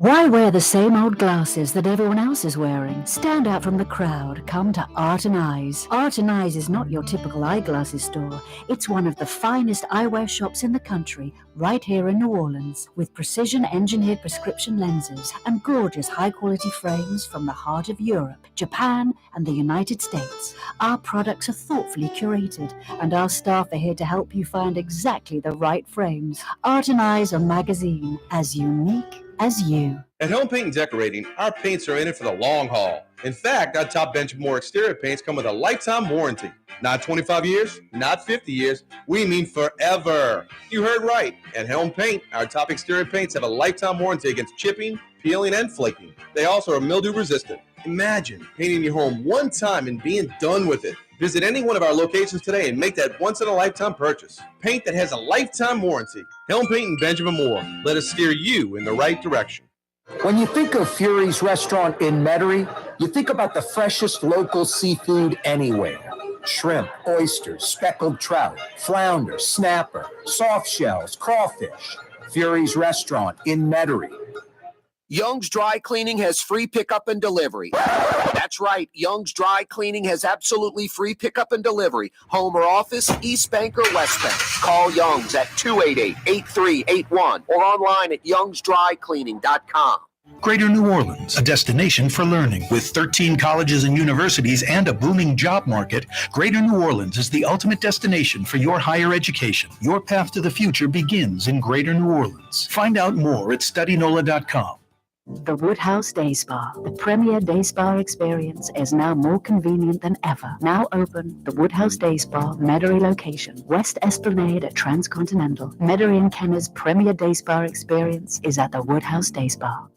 Why wear the same old glasses that everyone else is wearing? Stand out from the crowd. Come to Art and Eyes. Art and Eyes is not your typical eyeglasses store. It's one of the finest eyewear shops in the country, right here in New Orleans, with precision-engineered prescription lenses and gorgeous high-quality frames from the heart of Europe, Japan, and the United States. Our products are thoughtfully curated, and our staff are here to help you find exactly the right frames. Art and Eyes, a magazine as unique as you. At Home Paint and Decorating, our paints are in it for the long haul. In fact, our top Benchmore exterior paints come with a lifetime warranty. Not 25 years, not 50 years, we mean forever. You heard right. At Helm Paint, our top exterior paints have a lifetime warranty against chipping, peeling, and flaking. They also are mildew resistant. Imagine painting your home one time and being done with it. Visit any one of our locations today and make that once-in-a-lifetime purchase. Paint that has a lifetime warranty. Helm Paint and Benjamin Moore. Let us steer you in the right direction. When you think of Fury's restaurant in Metairie, you think about the freshest local seafood anywhere. Shrimp, oysters, speckled trout, flounder, snapper, soft shells, crawfish. Fury's restaurant in Metairie. Young's Dry Cleaning has free pickup and delivery. That's right. Young's Dry Cleaning has absolutely free pickup and delivery. Home or office, East Bank or West Bank. Call Young's at 288-8381 or online at youngsdrycleaning.com. Greater New Orleans, a destination for learning. With 13 colleges and universities and a booming job market, Greater New Orleans is the ultimate destination for your higher education. Your path to the future begins in Greater New Orleans. Find out more at studynola.com. The Woodhouse Day Spa, the premier day spa experience, is now more convenient than ever. Now open, the Woodhouse Day Spa, Metairie location, West Esplanade at Transcontinental. Metairie and Kenner's premier day spa experience is at the Woodhouse Day Spa.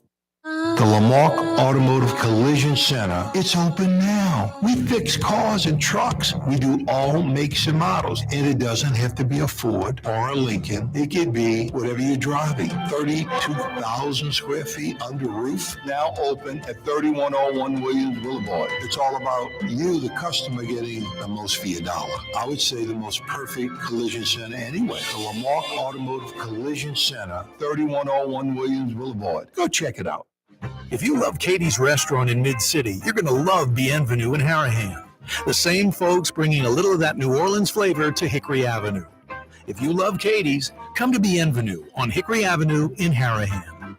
The Lamarck Automotive Collision Center, it's open now. We fix cars and trucks. We do all makes and models. And it doesn't have to be a Ford or a Lincoln. It could be whatever you're driving. 32,000 square feet under roof. Now open at 3101 Williams Boulevard. It's all about you, the customer, getting the most for your dollar. I would say the most perfect collision center anyway. The Lamarck Automotive Collision Center, 3101 Williams Boulevard. Go check it out. If you love Katie's Restaurant in Mid-City, you're going to love Bienvenue in Harahan. The same folks bringing a little of that New Orleans flavor to Hickory Avenue. If you love Katie's, come to Bienvenue on Hickory Avenue in Harahan.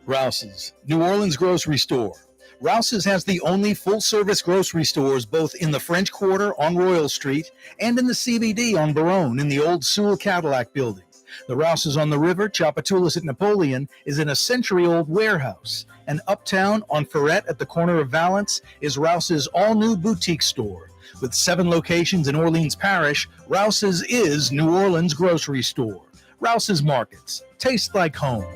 Rouse's, New Orleans grocery store. Rouse's has the only full-service grocery stores both in the French Quarter on Royal Street and in the CBD on Baronne in the old Sewell Cadillac building. The Rouse's on the river, Tchoupitoulas at Napoleon, is in a century-old warehouse. And uptown on Ferret at the corner of Valence is Rouse's all-new boutique store. With 7 locations in Orleans Parish, Rouse's is New Orleans' grocery store. Rouse's Markets. Taste like home.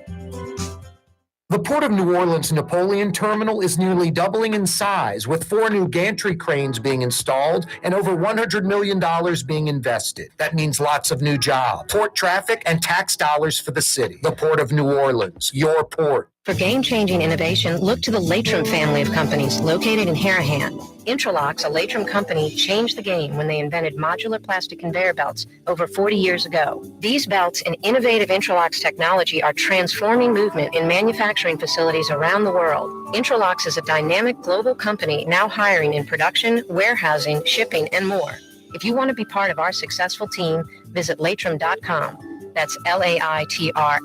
The Port of New Orleans Napoleon Terminal is nearly doubling in size, with 4 new gantry cranes being installed and over $100 million being invested. That means lots of new jobs, port traffic, and tax dollars for the city. The Port of New Orleans, your port. For game-changing innovation, look to the Latrim family of companies located in Harahan. Intralocks, a Latrim company, changed the game when they invented modular plastic conveyor belts over 40 years ago. These belts and innovative Intralocks technology are transforming movement in manufacturing facilities around the world. Intralocks is a dynamic global company now hiring in production, warehousing, shipping, and more. If you want to be part of our successful team, visit latrim.com. That's LAITRAM.com.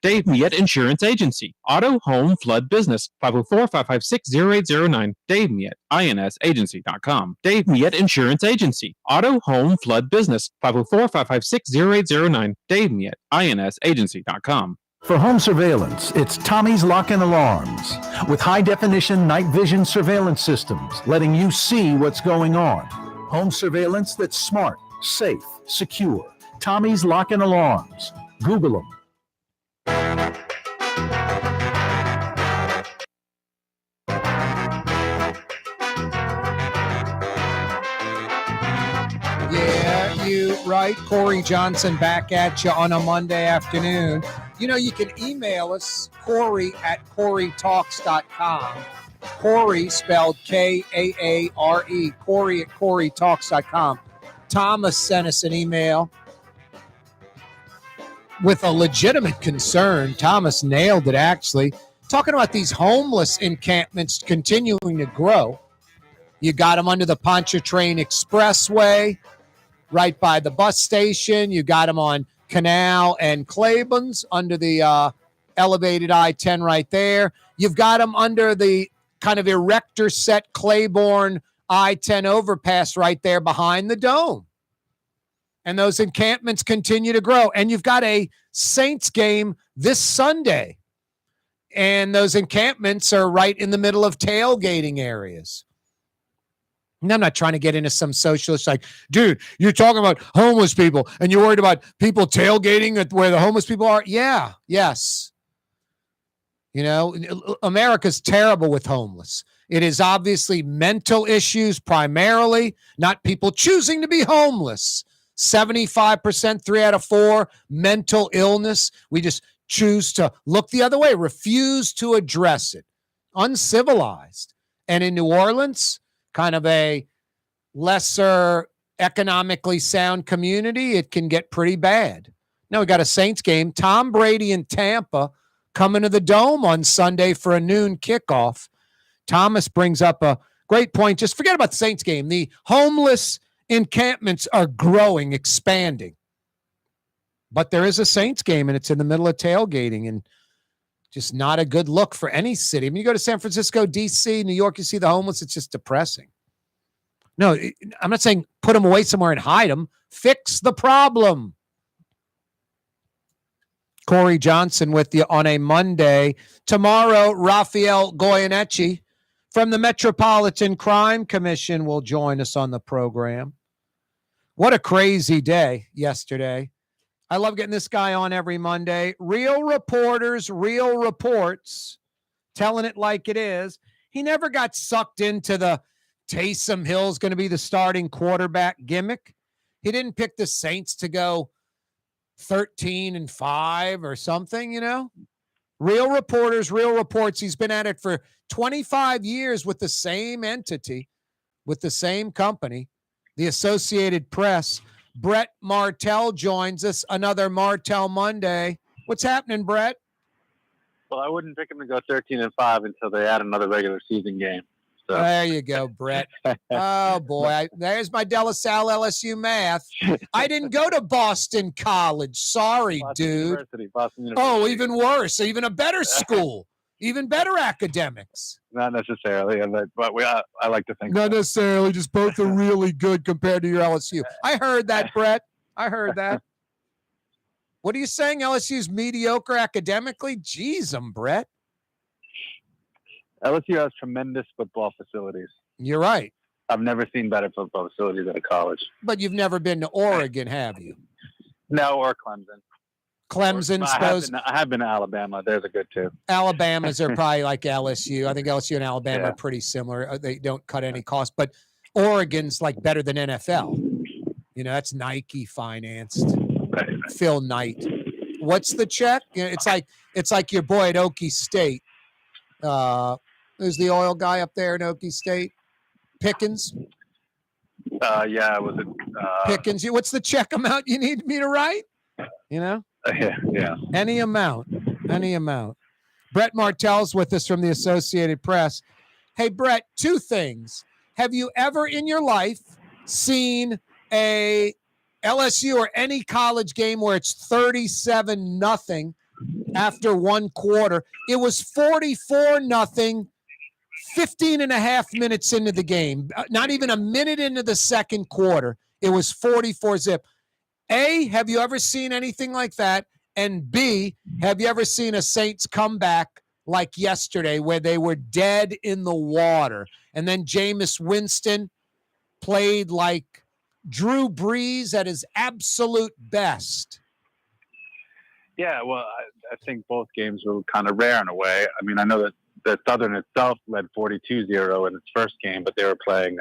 Dave Miette Insurance Agency. Auto, home, flood, business. 504-556-0809. Dave Miette, INSagency.com. Dave Miette Insurance Agency. Auto, home, flood, business. 504-556-0809. Dave Miette, INSagency.com. For home surveillance, it's Tommy's Lock and Alarms. With high-definition night vision surveillance systems, letting you see what's going on. Home surveillance that's smart, safe, secure. Tommy's Lock and Alarms. Google them. Yeah, you right. Corey Johnson back at you on a Monday afternoon. You know, you can email us, Corey at CoreyTalks.com. Corey spelled K-A-A-R-E, Corey at CoreyTalks.com. Thomas sent us an email. with a legitimate concern. Thomas nailed it, actually. Talking about these homeless encampments continuing to grow. You got them under the Pontchartrain Expressway, right by the bus station. You got them on Canal and Claiborne's under the elevated I-10 right there. You've got them under the kind of erector set Claiborne I-10 overpass right there behind the Dome. And those encampments continue to grow. And you've got a Saints game this Sunday. And those encampments are right in the middle of tailgating areas. And I'm not trying to get into some socialist like, dude, you're talking about homeless people and you're worried about people tailgating at where the homeless people are? Yeah, yes. You know, America's terrible with homeless. It is obviously mental issues primarily, not people choosing to be homeless. 75%, 3 out of 4, mental illness. We just choose to look the other way, refuse to address it. Uncivilized. And in New Orleans, kind of a lesser economically sound community, it can get pretty bad. Now we got a Saints game. Tom Brady in Tampa coming to the Dome on Sunday for a noon kickoff. Thomas brings up a great point. Just forget about the Saints game. The homeless encampments are growing, expanding. But there is a Saints game, and it's in the middle of tailgating, and just not a good look for any city. I mean, you go to San Francisco, D.C., New York, you see the homeless, it's just depressing. No, I'm not saying put them away somewhere and hide them. Fix the problem. Corey Johnson with you on a Monday. Tomorrow, Raphael Goyeneche from the Metropolitan Crime Commission will join us on the program. What a crazy day yesterday. I love getting this guy on every Monday. Real reporters, real reports, telling it like it is. He never got sucked into the Taysom Hill's going to be the starting quarterback gimmick. He didn't pick the Saints to go 13-5 or something, you know. Real reporters, real reports. He's been at it for 25 years with the same entity, with the same company, the Associated Press. Brett Martel joins us, another Martel Monday. What's happening, Brett? Well, I wouldn't pick them to go 13-5 until they add another regular season game. So. There you go, Brett. Oh, boy. There's my De La Salle LSU math. I didn't go to Boston College. Sorry, Boston dude. University, Boston University. Oh, even worse. Even a better school. Even better academics. Not necessarily, but I like to think. Not necessarily. Just both are really good compared to your LSU. I heard that, Brett. I heard that. What are you saying? LSU's mediocre academically? Jeez, Brett. LSU has tremendous football facilities. You're right. I've never seen better football facilities at a college. But you've never been to Oregon, have you? No, or Clemson. Clemson, suppose. I have been to Alabama. They're good too. Alabama's are probably like LSU. I think LSU and Alabama are pretty similar. They don't cut any cost, but Oregon's like better than NFL. You know, that's Nike financed. Right. Phil Knight. What's the check? You know, it's like your boy at Okie State. Who's the oil guy up there in Okie State? Pickens. Yeah, was it Pickens? What's the check amount you need me to write? You know. Yeah. Any amount. Brett Martel's with us from the Associated Press. Hey, Brett, 2 things. Have you ever in your life seen a LSU or any college game where it's 37-0 after one quarter? It was 44-0, 15.5 minutes into the game. Not even a minute into the second quarter. It was 44-0. A, have you ever seen anything like that? And B, have you ever seen a Saints comeback like yesterday where they were dead in the water? And then Jameis Winston played like Drew Brees at his absolute best. Yeah, well, I think both games were kind of rare in a way. I mean, I know that the Southern itself led 42-0 in its first game, but they were playing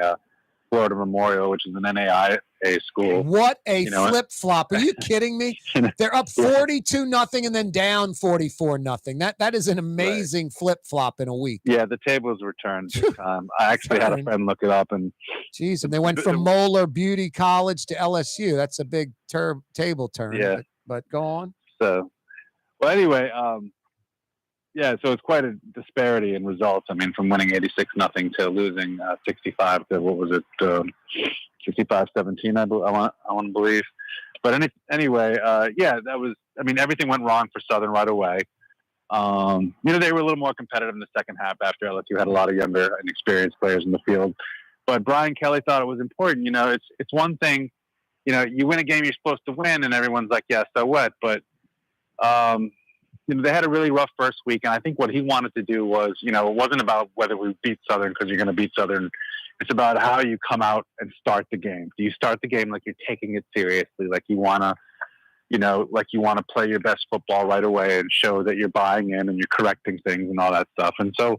Florida Memorial, which is an NAIA school. What a flip-flop. Are you kidding me? They're up 42-0 and then down 44-0. That is an amazing flip-flop in a week. Yeah, the tables were turned this time. I actually had a friend look it up. And jeez, and they went from Moeller Beauty College to LSU. That's a big table turn. Yeah. But go on. So, well, anyway, yeah, so it's quite a disparity in results. I mean, from winning 86-0 to losing 65 to, what was it, 65-17, I want to believe. But anyway, yeah, that was, I mean, everything went wrong for Southern right away. They were a little more competitive in the second half after LSU had a lot of younger and experienced players in the field. But Brian Kelly thought it was important. It's one thing, you win a game you're supposed to win, and everyone's like, yeah, so what? But, they had a really rough first week, and I think what he wanted to do was, it wasn't about whether we beat Southern because you're going to beat Southern. It's about how you come out and start the game. Do you start the game like you're taking it seriously, like you want to, play your best football right away and show that you're buying in and you're correcting things and all that stuff. And so,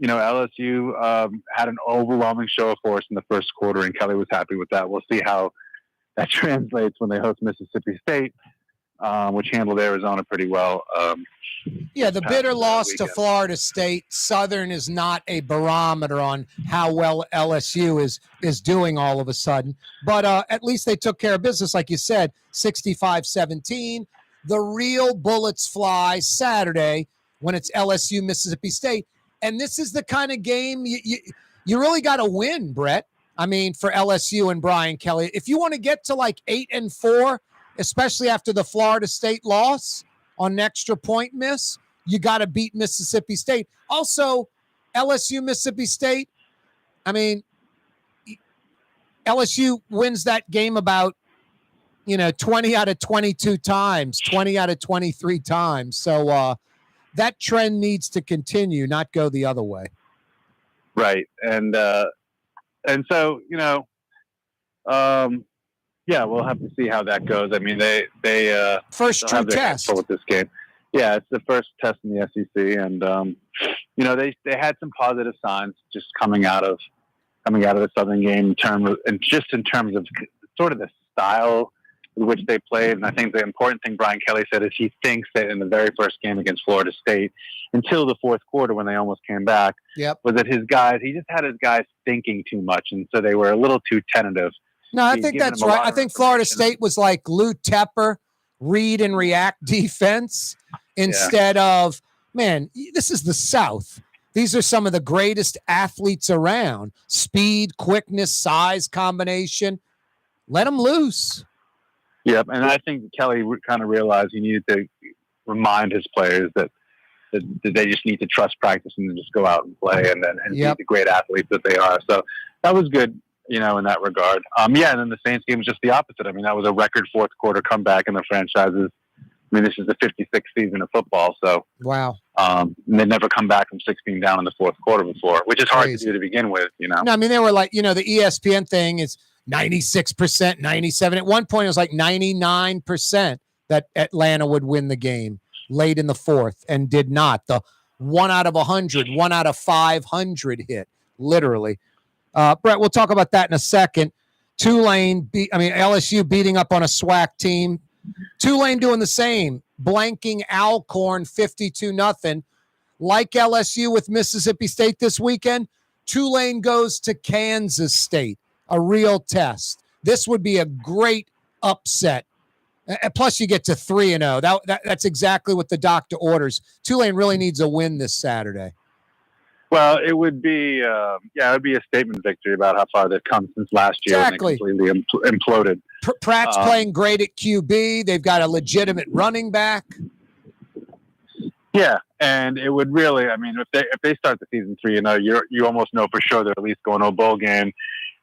LSU had an overwhelming show of force in the first quarter, and Kelly was happy with that. We'll see how that translates when they host Mississippi State, which handled Arizona pretty well. The bitter loss to Florida State. Southern is not a barometer on how well LSU is doing all of a sudden. But at least they took care of business, like you said, 65-17. The real bullets fly Saturday when it's LSU Mississippi State. And this is the kind of game you really got to win, Brett. I mean, for LSU and Brian Kelly. If you want to get to like 8-4, especially after the Florida State loss on an extra point miss, you got to beat Mississippi State. Also, LSU, Mississippi State, I mean, LSU wins that game about, 20 out of 22 times, 20 out of 23 times. So that trend needs to continue, not go the other way. Right. And so, yeah, we'll have to see how that goes. I mean, they first true test with this game. Yeah, it's the first test in the SEC, and they had some positive signs just coming out of the Southern game in terms of sort of the style in which they played. And I think the important thing Brian Kelly said is he thinks that in the very first game against Florida State, until the fourth quarter when they almost came back, was that he just had his guys thinking too much, and so they were a little too tentative. No, I think that's right. I think Florida State was like Lou Tepper, read and react defense instead of, man, this is the South. These are some of the greatest athletes around. Speed, quickness, size combination. Let them loose. Yep, and I think Kelly kind of realized he needed to remind his players that they just need to trust practice and just go out and play and be the great athletes that they are. So that was good. In that regard. And then the Saints game was just the opposite. I mean, that was a record fourth quarter comeback in the franchises. I mean, this is the 56th season of football. So, wow. They've never come back from 16 down in the fourth quarter before, which is hard to do to begin with, No, I mean, they were like, the ESPN thing is 96%, 97%. At one point, it was like 99% that Atlanta would win the game late in the fourth and did not. The 1 out of 100, 1 out of 500 hit, literally. Brett, we'll talk about that in a second. LSU beating up on a SWAC team. Tulane doing the same, blanking Alcorn 52-0. Like LSU with Mississippi State this weekend, Tulane goes to Kansas State, a real test. This would be a great upset. Plus, you get to 3-0. That's exactly what the doctor orders. Tulane really needs a win this Saturday. Well, it would be, it would be a statement victory about how far they've come since last year. Exactly. And they completely imploded. Pratt's playing great at QB. They've got a legitimate running back. Yeah, and it would really, I mean, if they start the season 3-0, you almost know for sure they're at least going to a bowl game.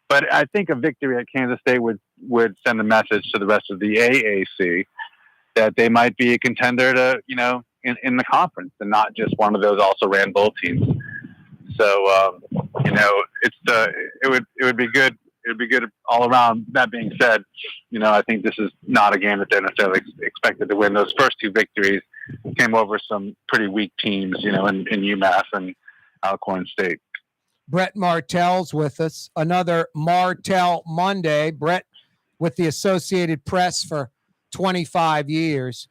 But I think a victory at Kansas State would send a message to the rest of the AAC that they might be a contender to, in the conference and not just one of those also ran bowl teams. So, it would be good. It would be good all around. That being said, I think this is not a game that they're necessarily expected to win. Those first two victories came over some pretty weak teams, in UMass and Alcorn State. Brett Martel's with us. Another Martel Monday. Brett with the Associated Press for 25 years.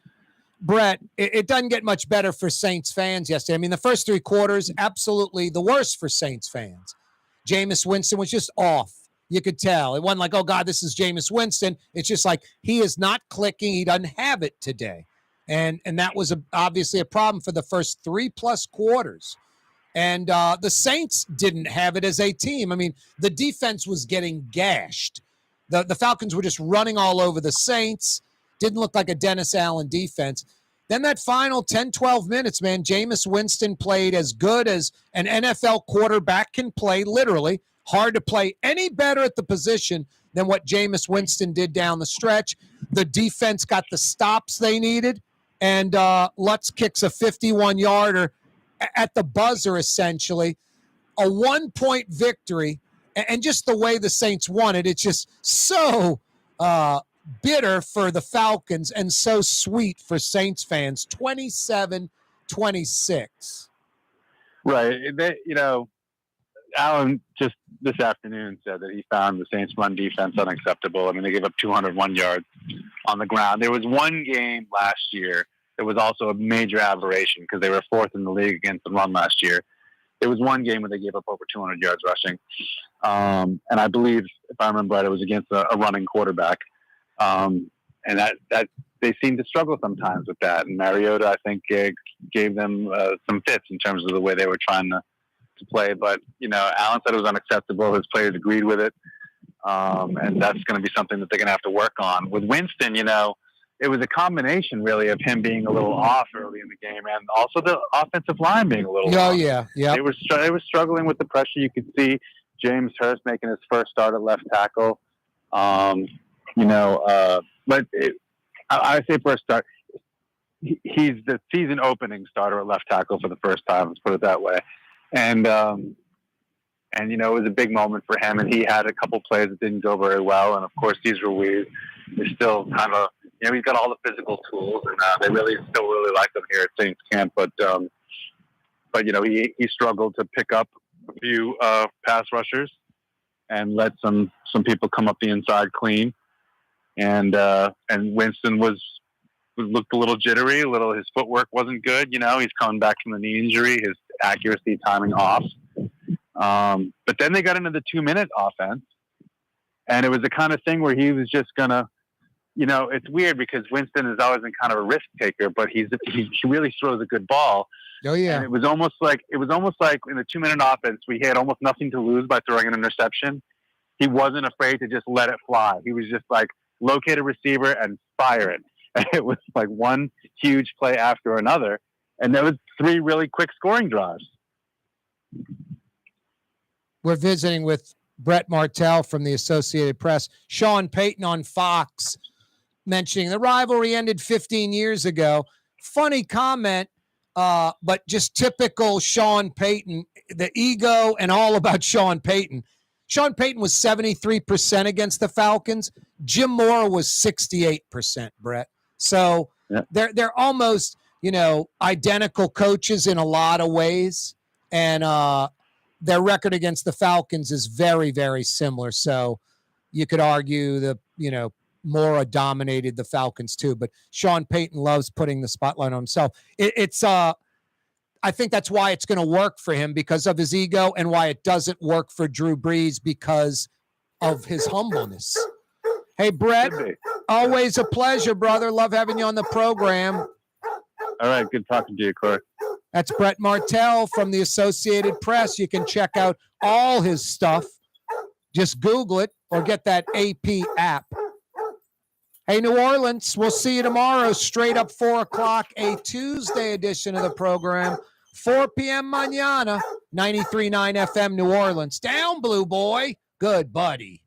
Brett, it doesn't get much better for Saints fans yesterday. I mean, the first three quarters, absolutely the worst for Saints fans. Jameis Winston was just off. You could tell. It wasn't like, oh, God, this is Jameis Winston. It's just like he is not clicking. He doesn't have it today. And that was obviously a problem for the first 3+ quarters. And the Saints didn't have it as a team. I mean, the defense was getting gashed. The Falcons were just running all over the Saints. Didn't look like a Dennis Allen defense. Then that final 10, 12 minutes, man, Jameis Winston played as good as an NFL quarterback can play, literally. Hard to play any better at the position than what Jameis Winston did down the stretch. The defense got the stops they needed, and Lutz kicks a 51-yarder at the buzzer, essentially. A 1-point victory, and just the way the Saints won it, it's just so bitter for the Falcons and so sweet for Saints fans. 27-26. Right. Allen just this afternoon said that he found the Saints' run defense unacceptable. I mean, they gave up 201 yards on the ground. There was one game last year that was also a major aberration because they were 4th in the league against the run last year. There was one game where they gave up over 200 yards rushing. And I believe, if I remember right, it was against a running quarterback. And that they seem to struggle sometimes with that. And Mariota, I think, gave them some fits in terms of the way they were trying to play. But, Allen said it was unacceptable. His players agreed with it. And that's going to be something that they're going to have to work on. With Winston, it was a combination, really, of him being a little off early in the game and also the offensive line being a little off. Yeah. They were struggling with the pressure. You could see James Hurst making his first start at left tackle. But I say first start. He's the season opening starter at left tackle for the first time. Let's put it that way. And it was a big moment for him. And he had a couple plays that didn't go very well. And of course, Cesar Ruiz is still kind of, he's got all the physical tools, and they still really like him here at Saints camp. But he struggled to pick up a few pass rushers and let some people come up the inside clean. And Winston looked a little jittery, his footwork wasn't good. He's coming back from the knee injury, his accuracy, timing off. But then they got into the 2-minute offense, and it was the kind of thing where he was just gonna, it's weird because Winston has always been kind of a risk taker, but he really throws a good ball. Oh yeah. And it was almost like in the 2-minute offense, we had almost nothing to lose by throwing an interception. He wasn't afraid to just let it fly. He was just like, locate a receiver and fire it. And it was like one huge play after another. And there was 3 really quick scoring drives. We're visiting with Brett Martel from the Associated Press. Sean Payton on Fox mentioning the rivalry ended 15 years ago. Funny comment, but just typical Sean Payton, the ego and all about Sean Payton. Sean Payton was 73% against the Falcons. Jim Moore was 68%, Brett. So they're almost, identical coaches in a lot of ways. And their record against the Falcons is very, very similar. So you could argue that, Moore dominated the Falcons too. But Sean Payton loves putting the spotlight on himself. I think that's why it's going to work for him because of his ego, and why it doesn't work for Drew Brees because of his humbleness. Hey, Brett, always a pleasure, brother. Love having you on the program. All right. Good talking to you, Corey. That's Brett Martel from the Associated Press. You can check out all his stuff. Just Google it or get that AP app. Hey, New Orleans, we'll see you tomorrow, straight up 4 o'clock, a Tuesday edition of the program. 4 p.m. mañana, 93.9 FM New Orleans. Down, Blue Boy. Good buddy.